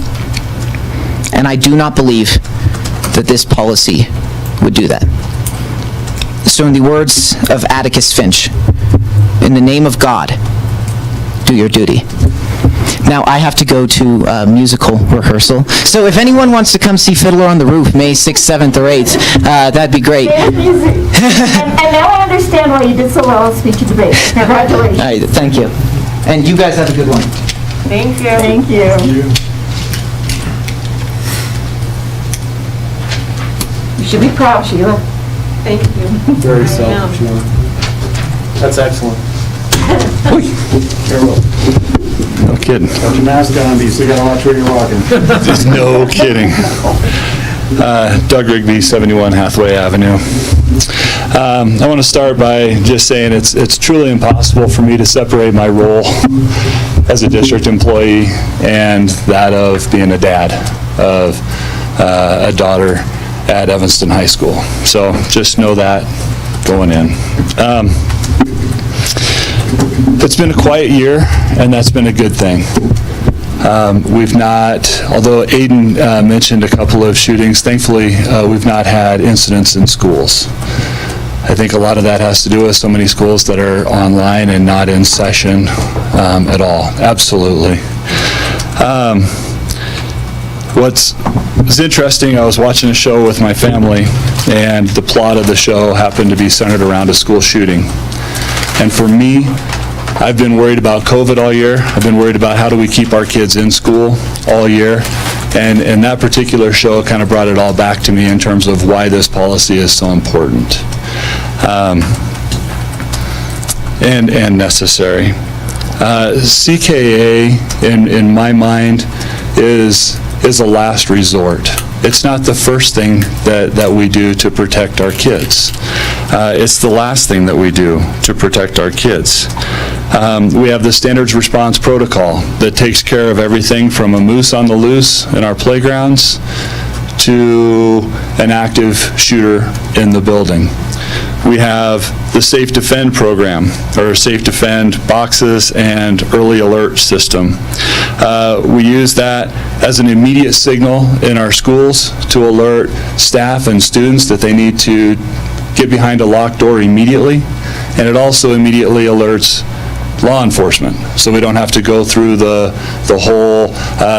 And I do not believe that this policy would do that. So in the words of Atticus Finch, in the name of God, do your duty. Now, I have to go to a musical rehearsal, so if anyone wants to come see Fiddler on the Roof, May 6th, 7th, or 8th, that'd be great. And now I understand why you did so well in speech and debate. Congratulations. All right, thank you. And you guys have a good one. Thank you. Thank you. You should be proud, Sheila. Thank you. Very self, Sheila. That's excellent. Careful. No kidding. Got your mask on, but you still gotta watch where you're walking. Just no kidding. Doug Rigby, 71 Hathaway Avenue. I want to start by just saying it's truly impossible for me to separate my role as a district employee and that of being a dad of a daughter at Evanston High School. So just know that going in. It's been a quiet year, and that's been a good thing. We've not, although Aiden mentioned a couple of shootings, thankfully we've not had incidents in schools. I think a lot of that has to do with so many schools that are online and not in session at all. Absolutely. What's interesting, I was watching a show with my family, and the plot of the show happened to be centered around a school shooting. And for me, I've been worried about COVID all year. I've been worried about how do we keep our kids in school all year. And that particular show kind of brought it all back to me in terms of why this policy is so important and necessary. CKA, in my mind, is a last resort. It's not the first thing that we do to protect our kids. It's the last thing that we do to protect our kids. We have the standards response protocol that takes care of everything from a moose on the loose in our playgrounds to an active shooter in the building. We have the Safe Defend program, or Safe Defend boxes and early alert system. We use that as an immediate signal in our schools to alert staff and students that they need to get behind a locked door immediately, and it also immediately alerts law enforcement, so we don't have to go through the whole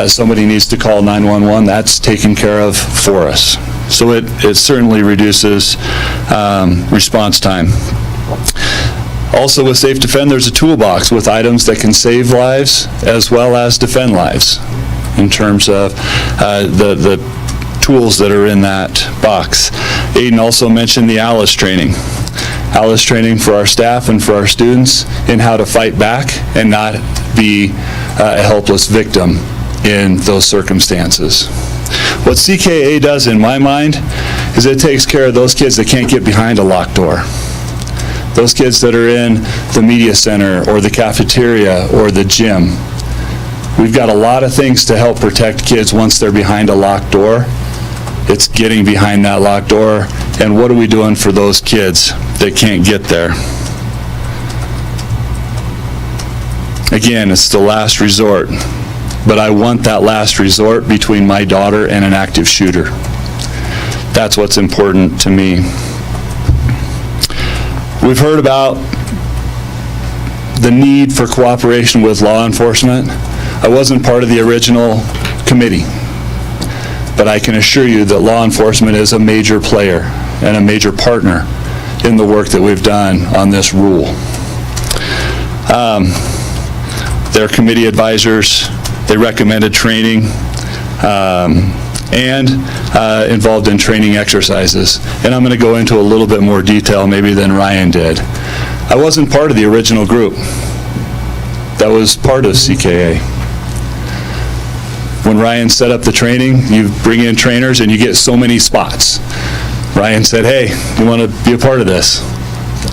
somebody needs to call 911. That's taken care of for us. So it certainly reduces response time. Also with Safe Defend, there's a toolbox with items that can save lives as well as defend lives in terms of the tools that are in that box. Aiden also mentioned the ALICE training. ALICE training for our staff and for our students in how to fight back and not be a helpless victim in those circumstances. What CKA does in my mind is it takes care of those kids that can't get behind a locked door. Those kids that are in the media center or the cafeteria or the gym. We've got a lot of things to help protect kids once they're behind a locked door. It's getting behind that locked door, and what are we doing for those kids that can't get there? Again, it's the last resort, but I want that last resort between my daughter and an active shooter. That's what's important to me. We've heard about the need for cooperation with law enforcement. I wasn't part of the original committee, but I can assure you that law enforcement is a major player and a major partner in the work that we've done on this rule. Their committee advisors, they recommended training and involved in training exercises. And I'm going to go into a little bit more detail maybe than Ryan did. I wasn't part of the original group that was part of CKA. When Ryan set up the training, you bring in trainers and you get so many spots. Ryan said, hey, you want to be a part of this?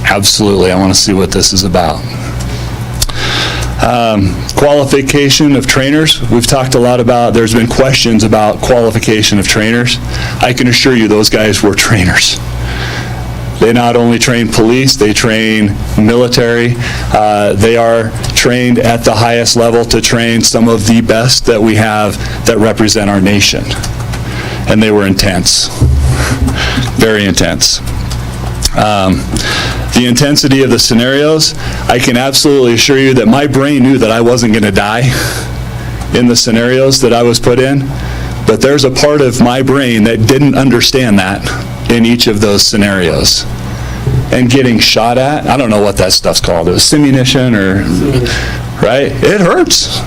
Absolutely, I want to see what this is about. Qualification of trainers. We've talked a lot about, there's been questions about qualification of trainers. I can assure you those guys were trainers. They not only train police, they train military. They are trained at the highest level to train some of the best that we have that represent our nation. And they were intense, very intense. The intensity of the scenarios, I can absolutely assure you that my brain knew that I wasn't going to die in the scenarios that I was put in, but there's a part of my brain that didn't understand that in each of those scenarios. And getting shot at, I don't know what that stuff's called. It was simunition or, right? It hurts.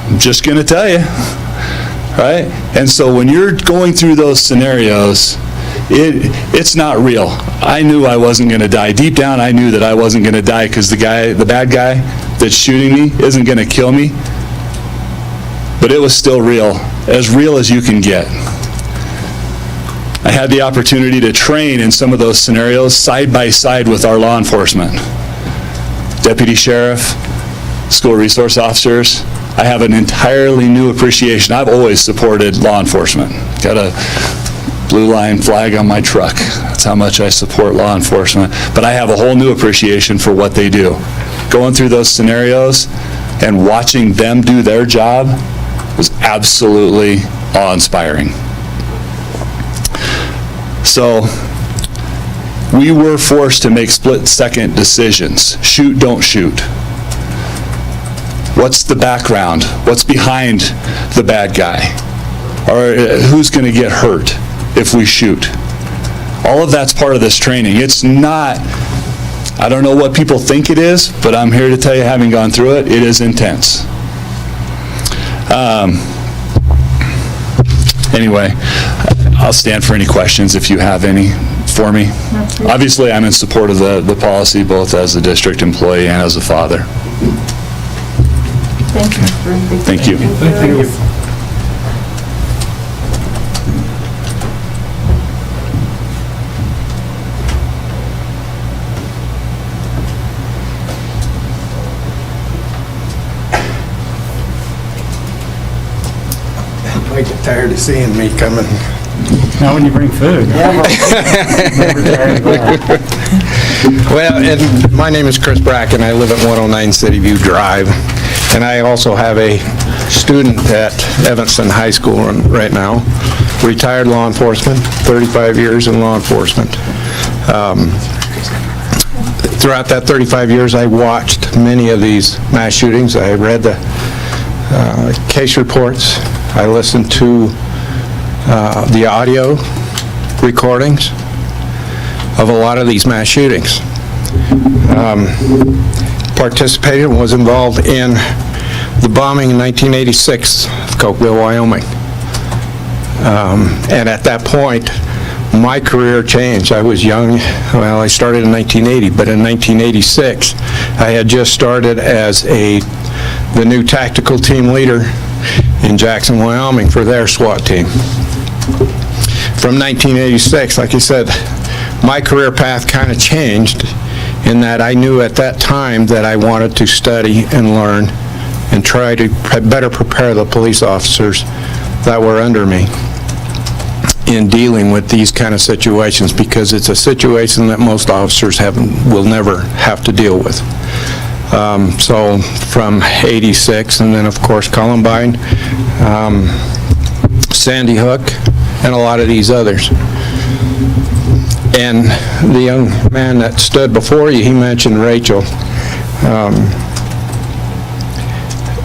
I'm just going to tell you, right? And so when you're going through those scenarios, it's not real. I knew I wasn't going to die. Deep down, I knew that I wasn't going to die because the bad guy that's shooting me isn't going to kill me. But it was still real as you can get. I had the opportunity to train in some of those scenarios side by side with our law enforcement. Deputy sheriff, school resource officers. I have an entirely new appreciation. I've always supported law enforcement. Got a blue line flag on my truck. That's how much I support law enforcement. But I have a whole new appreciation for what they do. Going through those scenarios and watching them do their job was absolutely awe-inspiring. So we were forced to make split-second decisions. Shoot, don't shoot. What's the background? What's behind the bad guy? Or who's going to get hurt if we shoot? All of that's part of this training. It's not, I don't know what people think it is, but I'm here to tell you, having gone through it, it is intense. Anyway, I'll stand for any questions if you have any for me. Obviously, I'm in support of the policy, both as a district employee and as a father. Thank you, Mr. Reed. Thank you. Thank you. I get tired of seeing me coming. Now when you bring food. Well, and my name is Chris Bracken. I live at 109 City View Drive, and I also have a student at Evanston High School right now, retired law enforcement, 35 years in law enforcement. Throughout that 35 years, I watched many of these mass shootings. I read the case reports. I listened to the audio recordings of a lot of these mass shootings. Participated and was involved in the bombing in 1986 of Cokeville, Wyoming. And at that point, my career changed. I was young. Well, I started in 1980, but in 1986, I had just started as the new tactical team leader in Jackson, Wyoming for their SWAT team. From 1986, like I said, my career path kind of changed in that I knew at that time that I wanted to study and learn and try to better prepare the police officers that were under me in dealing with these kind of situations, because it's a situation that most officers will never have to deal with. So from 86, and then of course Columbine, Sandy Hook, and a lot of these others. And the young man that stood before you, he mentioned Rachel,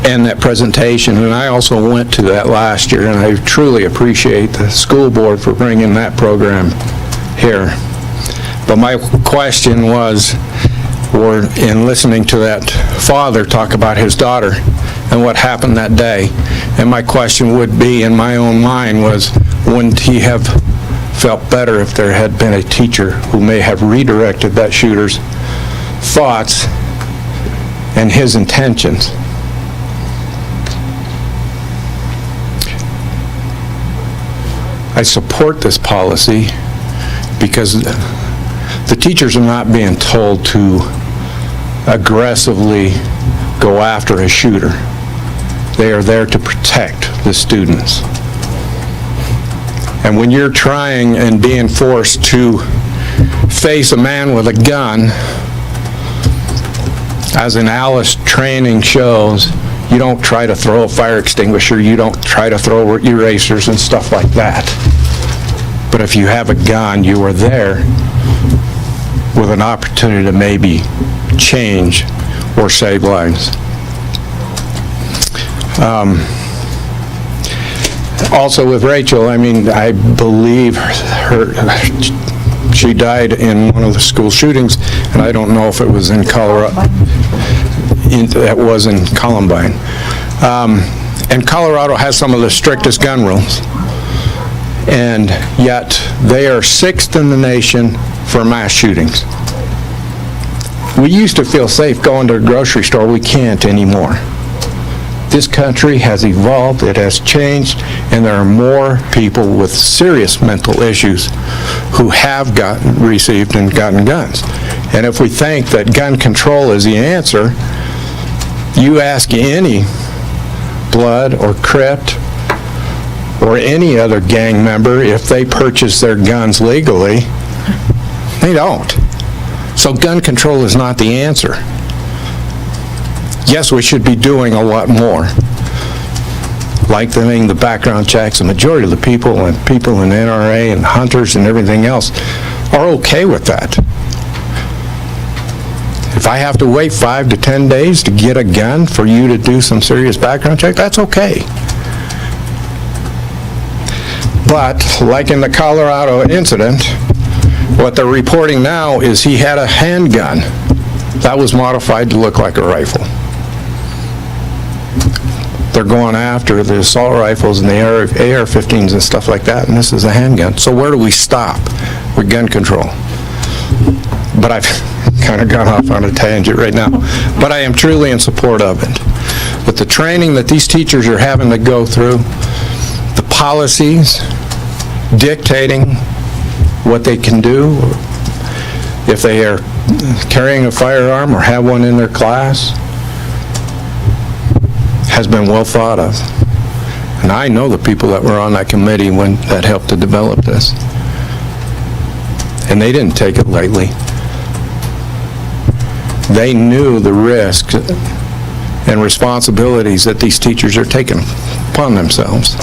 and that presentation, and I also went to that last year, and I truly appreciate the school board for bringing that program here. But my question was, or in listening to that father talk about his daughter and what happened that day, and my question would be, in my own mind, was, wouldn't he have felt better if there had been a teacher who may have redirected that shooter's thoughts and his intentions? I support this policy because the teachers are not being told to aggressively go after a shooter. They are there to protect the students. And when you're trying and being forced to face a man with a gun, as in Alice training shows, you don't try to throw a fire extinguisher, you don't try to throw erasers and stuff like that. But if you have a gun, you are there with an opportunity to maybe change or save lives. Also with Rachel, I mean, I believe she died in one of the school shootings, and I don't know if it was in Colorado. It was in Columbine. And Colorado has some of the strictest gun rules, and yet they are 6th in the nation for mass shootings. We used to feel safe going to a grocery store. We can't anymore. This country has evolved, it has changed, and there are more people with serious mental issues who have received and gotten guns. And if we think that gun control is the answer, you ask any Blood or Crip or any other gang member if they purchase their guns legally, they don't. So gun control is not the answer. Yes, we should be doing a lot more, lengthening the background checks. The majority of the people in NRA and hunters and everything else are okay with that. If I have to wait 5 to 10 days to get a gun for you to do some serious background check, that's okay. But, like in the Colorado incident, what they're reporting now is he had a handgun that was modified to look like a rifle. They're going after the assault rifles and the AR-15s and stuff like that, and this is a handgun. So where do we stop with gun control? But I've kind of gone off on a tangent right now. But I am truly in support of it. With the training that these teachers are having to go through, the policies dictating what they can do, if they are carrying a firearm or have one in their class, has been well thought of. And I know the people that were on that committee that helped to develop this. And they didn't take it lightly. They knew the risks and responsibilities that these teachers are taking upon themselves.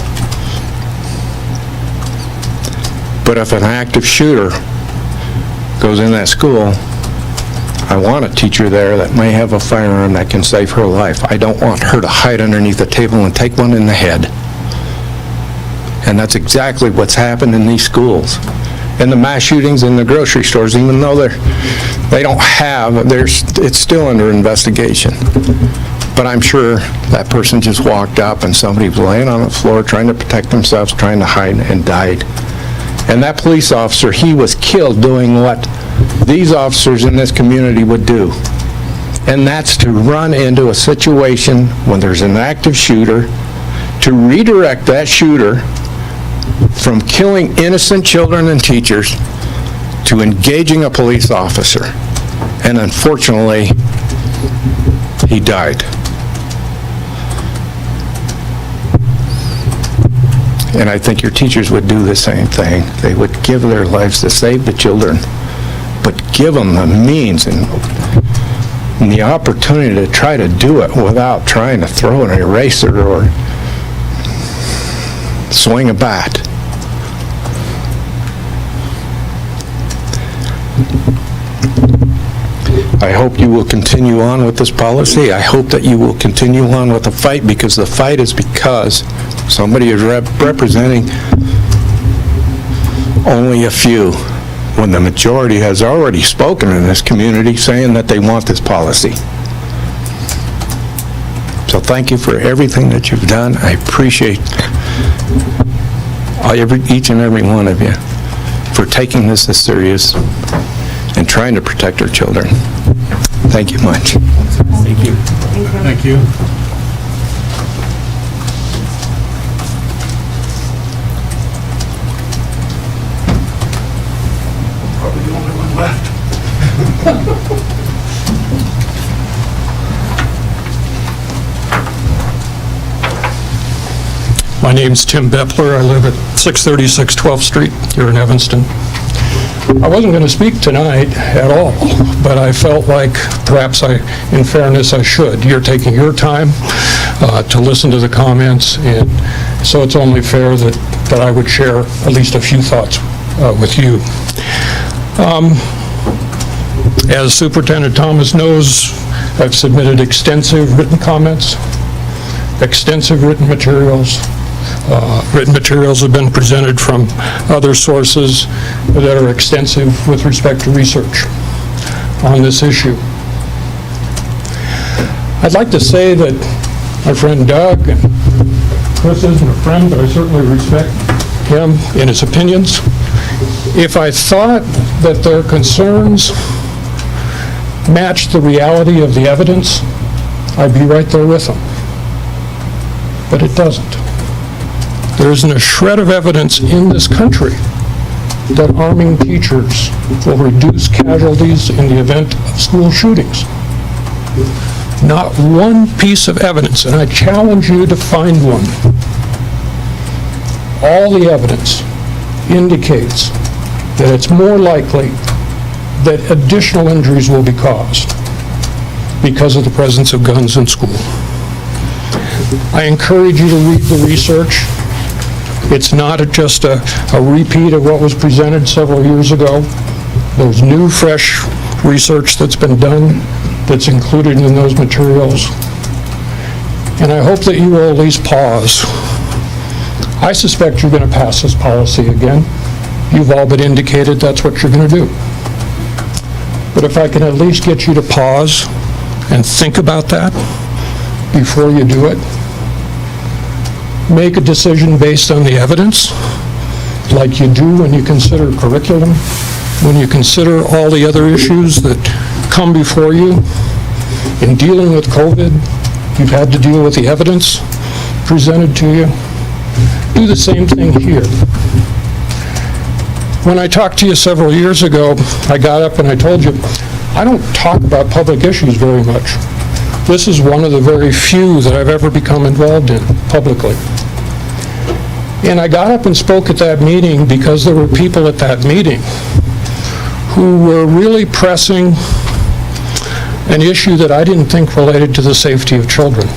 But if an active shooter goes in that school, I want a teacher there that may have a firearm that can save her life. I don't want her to hide underneath the table and take one in the head. And that's exactly what's happened in these schools. And the mass shootings in the grocery stores, even though they don't have, it's still under investigation. But I'm sure that person just walked up and somebody was laying on the floor trying to protect themselves, trying to hide, and died. And that police officer, he was killed doing what these officers in this community would do. And that's to run into a situation when there's an active shooter, to redirect that shooter from killing innocent children and teachers to engaging a police officer. And unfortunately, he died. And I think your teachers would do the same thing. They would give their lives to save the children, but give them the means and the opportunity to try to do it without trying to throw an eraser or swing a bat. I hope you will continue on with this policy. I hope that you will continue on with the fight, because the fight is because somebody is representing only a few, when the majority has already spoken in this community saying that they want this policy. So thank you for everything that you've done. I appreciate each and every one of you for taking this as serious and trying to protect our children. Thank you much. Thank you. Thank you. Probably the only one left. My name's Tim Bepler. I live at 636 12th Street here in Evanston. I wasn't going to speak tonight at all, but I felt like perhaps in fairness, I should. You're taking your time to listen to the comments, and so it's only fair that I would share at least a few thoughts with you. As Superintendent Thomas knows, I've submitted extensive written comments, extensive written materials. Written materials have been presented from other sources that are extensive with respect to research on this issue. I'd like to say that my friend Doug, and Chris isn't a friend, but I certainly respect him and his opinions. If I thought that their concerns matched the reality of the evidence, I'd be right there with them. But it doesn't. There isn't a shred of evidence in this country that arming teachers will reduce casualties in the event of school shootings. Not one piece of evidence, and I challenge you to find one. All the evidence indicates that it's more likely that additional injuries will be caused because of the presence of guns in school. I encourage you to read the research. It's not just a repeat of what was presented several years ago. There's new, fresh research that's been done that's included in those materials. And I hope that you will at least pause. I suspect you're going to pass this policy again. You've all but indicated that's what you're going to do. But if I can at least get you to pause and think about that before you do it, make a decision based on the evidence, like you do when you consider curriculum, when you consider all the other issues that come before you. In dealing with COVID, you've had to deal with the evidence presented to you. Do the same thing here. When I talked to you several years ago, I got up and I told you, I don't talk about public issues very much. This is one of the very few that I've ever become involved in publicly. And I got up and spoke at that meeting because there were people at that meeting who were really pressing an issue that I didn't think related to the safety of children.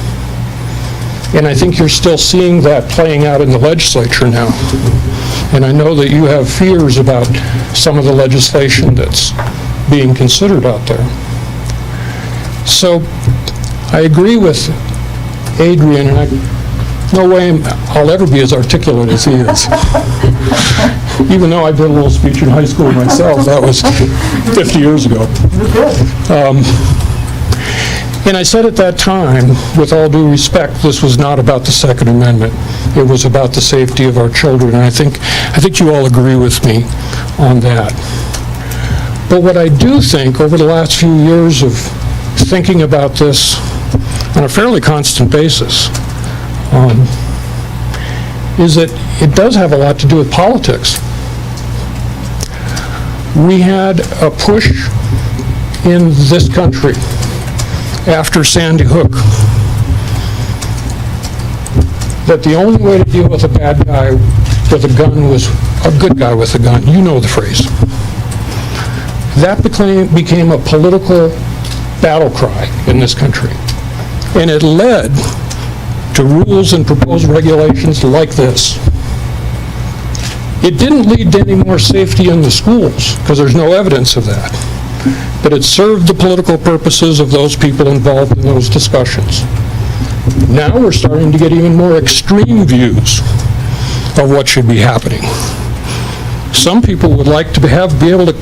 And I think you're still seeing that playing out in the legislature now. And I know that you have fears about some of the legislation that's being considered out there. So I agree with Adrian, and no way I'll ever be as articulate as he is. Even though I did a little speech in high school myself, that was 50 years ago. And I said at that time, with all due respect, this was not about the Second Amendment. It was about the safety of our children, and I think you all agree with me on that. But what I do think, over the last few years of thinking about this on a fairly constant basis, is that it does have a lot to do with politics. We had a push in this country after Sandy Hook that the only way to deal with a bad guy with a gun was a good guy with a gun. You know the phrase. That became a political battle cry in this country. And it led to rules and proposed regulations like this. It didn't lead to any more safety in the schools, because there's no evidence of that. But it served the political purposes of those people involved in those discussions. Now we're starting to get even more extreme views of what should be happening. Some people would like to be able to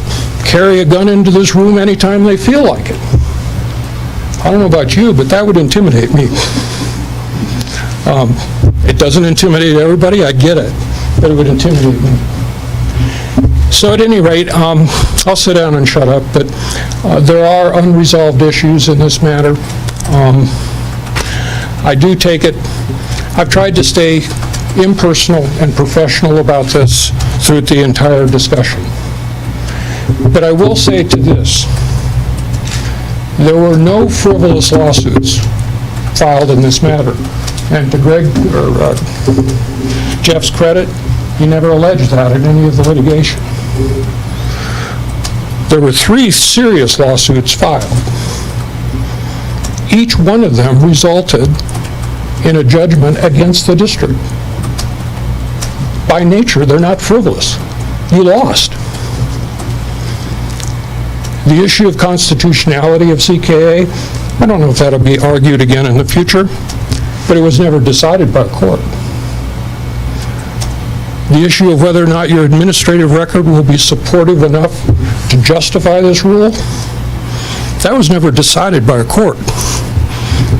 carry a gun into this room anytime they feel like it. I don't know about you, but that would intimidate me. It doesn't intimidate everybody, I get it, but it would intimidate me. So at any rate, I'll sit down and shut up, but there are unresolved issues in this matter. I do take it, I've tried to stay impersonal and professional about this through the entire discussion. But I will say to this, there were no frivolous lawsuits filed in this matter. And to Jeff's credit, he never alleged that in any of the litigation. There were 3 serious lawsuits filed. Each one of them resulted in a judgment against the district. By nature, they're not frivolous. You lost. The issue of constitutionality of CKA, I don't know if that'll be argued again in the future, but it was never decided by a court. The issue of whether or not your administrative record will be supportive enough to justify this rule, that was never decided by a court.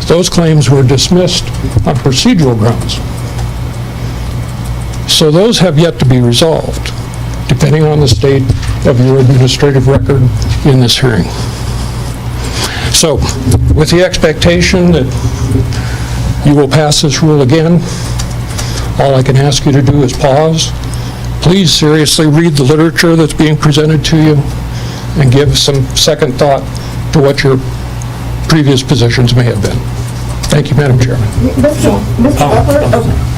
Those claims were dismissed on procedural grounds. So those have yet to be resolved, depending on the state of your administrative record in this hearing. So, with the expectation that you will pass this rule again, all I can ask you to do is pause. Please seriously read the literature that's being presented to you and give some second thought to what your previous positions may have been. Thank you, Madam Chairman. Mr. Butler,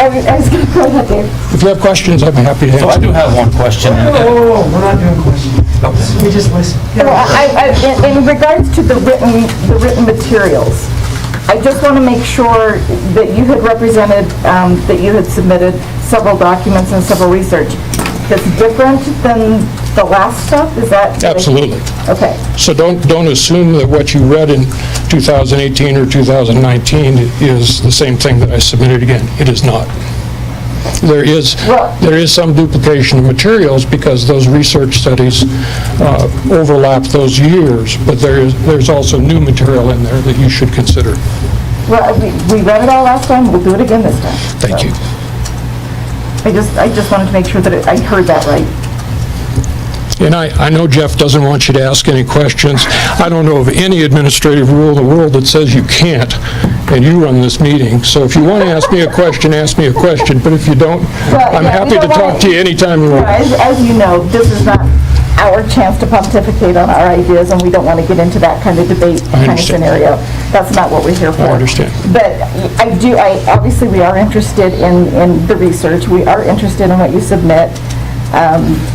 I was going to go ahead, Dave. If you have questions, I'd be happy to answer. So I do have one question. Whoa, we're not doing questions. We just listen. Well, in regards to the written materials, I just want to make sure that you had represented, that you had submitted several documents and several research that's different than the last stuff? Is that? Absolutely. Okay. So don't assume that what you read in 2018 or 2019 is the same thing that I submitted again. It is not. There is some duplication of materials because those research studies overlap those years, but there's also new material in there that you should consider. Well, we read it all last time, we'll do it again this time. Thank you. I just wanted to make sure that I heard that right. And I know Jeff doesn't want you to ask any questions. I don't know of any administrative rule in the world that says you can't, and you run this meeting. So if you want to ask me a question, ask me a question. But if you don't, I'm happy to talk to you anytime you want. As you know, this is not our chance to pontificate on our ideas, and we don't want to get into that kind of debate kind of scenario. That's not what we're here for. I understand. But obviously we are interested in the research. We are interested in what you submit.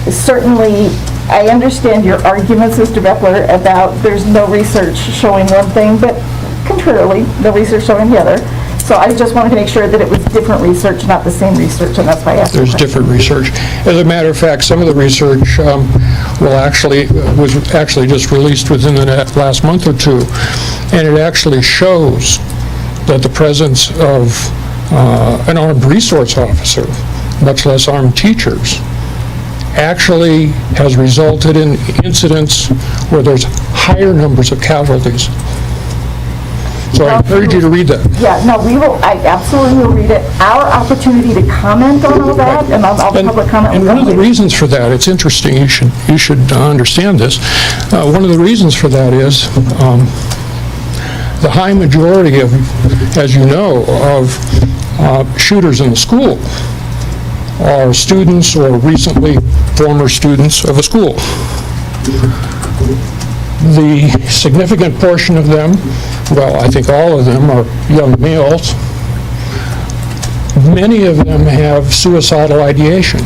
Certainly, I understand your arguments, Mr. Beckler, about there's no research showing one thing, but contrarily, no research showing the other. So I just wanted to make sure that it was different research, not the same research, and that's why I asked. There's different research. As a matter of fact, some of the research was actually just released within the last month or two, and it actually shows that the presence of an armed resource officer, much less armed teachers, actually has resulted in incidents where there's higher numbers of casualties. So I encourage you to read that. Yeah, no, I absolutely will read it. Our opportunity to comment on all that, and all the public comment. And one of the reasons for that, it's interesting, you should understand this. One of the reasons for that is the high majority of, as you know, of shooters in the school are students or recently former students of a school. The significant portion of them, well, I think all of them are young males. many of them have suicidal ideation.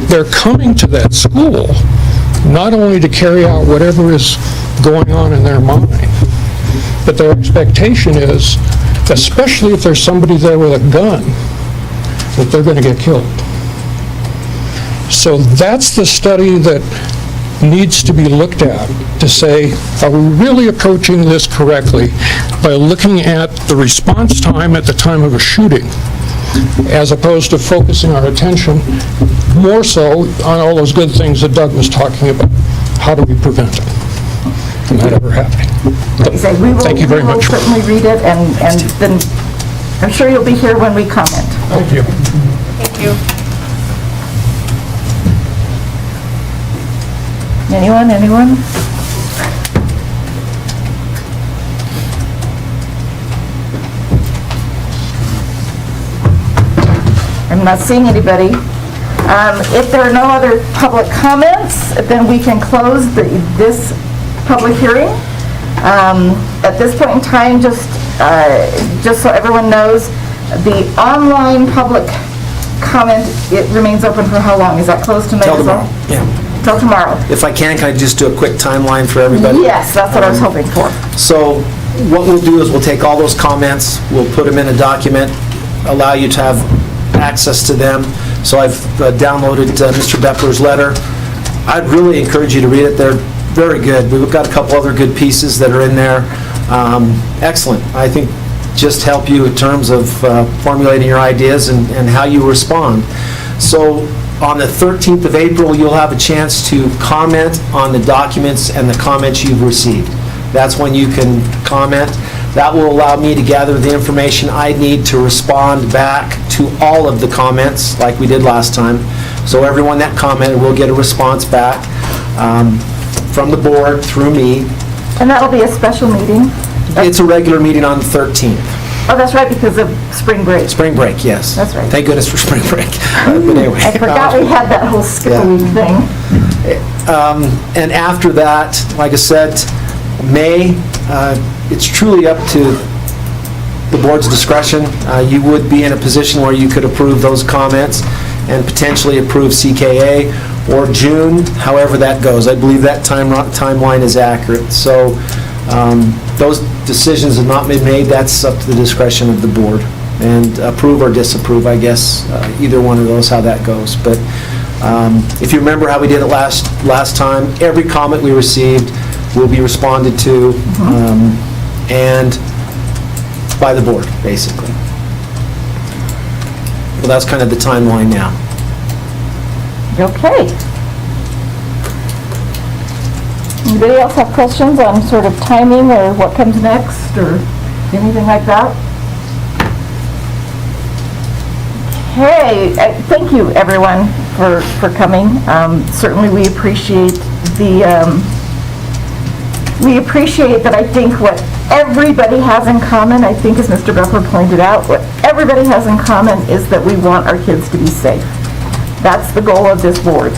They're coming to that school not only to carry out whatever is going on in their mind, but their expectation is, especially if there's somebody there with a gun, that they're going to get killed. So that's the study that needs to be looked at to say, are we really approaching this correctly by looking at the response time at the time of a shooting, as opposed to focusing our attention more so on all those good things that Doug was talking about. How do we prevent it from that ever happening? Thank you very much. We will certainly read it, and then I'm sure you'll be here when we comment. Thank you. Thank you. Anyone? I'm not seeing anybody. If there are no other public comments, then we can close this public hearing. At this point in time, just so everyone knows, the online public comment, it remains open for how long? Is that closed tonight Till as well? tomorrow, yeah. Till tomorrow? If I can I just do a quick timeline for everybody? Yes, that's what I was hoping for. So what we'll do is we'll take all those comments, we'll put them in a document, allow you to have access to them. So I've downloaded Mr. Beppler's letter. I'd really encourage you to read it. They're very good. We've got a couple other good pieces that are in there. Excellent. I think just help you in terms of formulating your ideas and how you respond. So on the 13th of April, you'll have a chance to comment on the documents and the comments you've received. That's when you can comment. That will allow me to gather the information I need to respond back to all of the comments like we did last time. So everyone that commented will get a response back from the board through me. And that'll be a special meeting? It's a regular meeting on the 13th. Oh, that's right, because of spring break. Spring break, yes. That's right. Thank goodness for spring break. But anyway. I forgot we had that whole skip-a-week thing. And after that, like I said, May, it's truly up to the board's discretion. You would be in a position where you could approve those comments and potentially approve CKA, or June, however that goes. I believe that timeline is accurate. So those decisions have not been made. That's up to the discretion of the board. And approve or disapprove, I guess, either one of those, how that goes. But if you remember how we did it last time, every comment we received will be responded to and by the board, basically. Well, that's kind of the timeline now. Okay. Anybody else have questions on sort of timing or what comes next or anything like that? Okay, thank you everyone for coming. Certainly we appreciate that. I think what everybody has in common, I think as Mr. Beppler pointed out, what everybody has in common is that we want our kids to be safe. That's the goal of this board.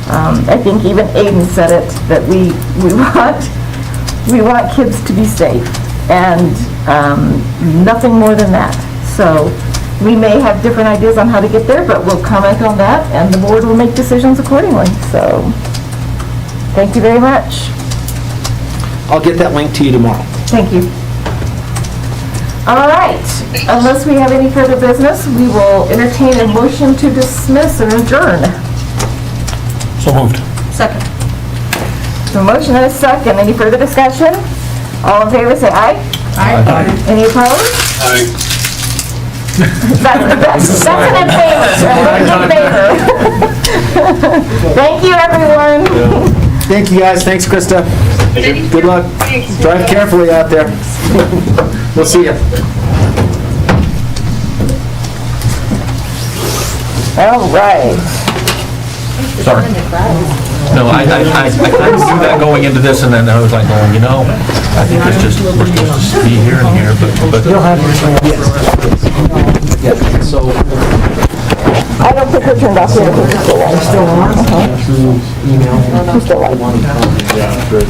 I think even Aiden said it, that we want kids to be safe, and nothing more than that. So we may have different ideas on how to get there, but we'll comment on that, and the board will make decisions accordingly. So thank you very much. I'll get that link to you tomorrow. Thank you. All right, unless we have any further business, we will entertain a motion to dismiss and adjourn. So moved. Second. So motion and a second. Any further discussion? All in favor, say aye. Aye. Any opposed? Aye. That's an in favor. In favor. Thank you, everyone. Thank you, guys. Thanks, Krista. Good luck. Drive carefully out there. We'll see you. All right. Sorry. No, I kind of knew that going into this, and then I was like, oh, you know, I think it's just, we're supposed to be here and here, but. You'll have your... Yes. Yeah, so... I don't think we're turned off yet. We're still on? Through email? We're still on. Yeah, good.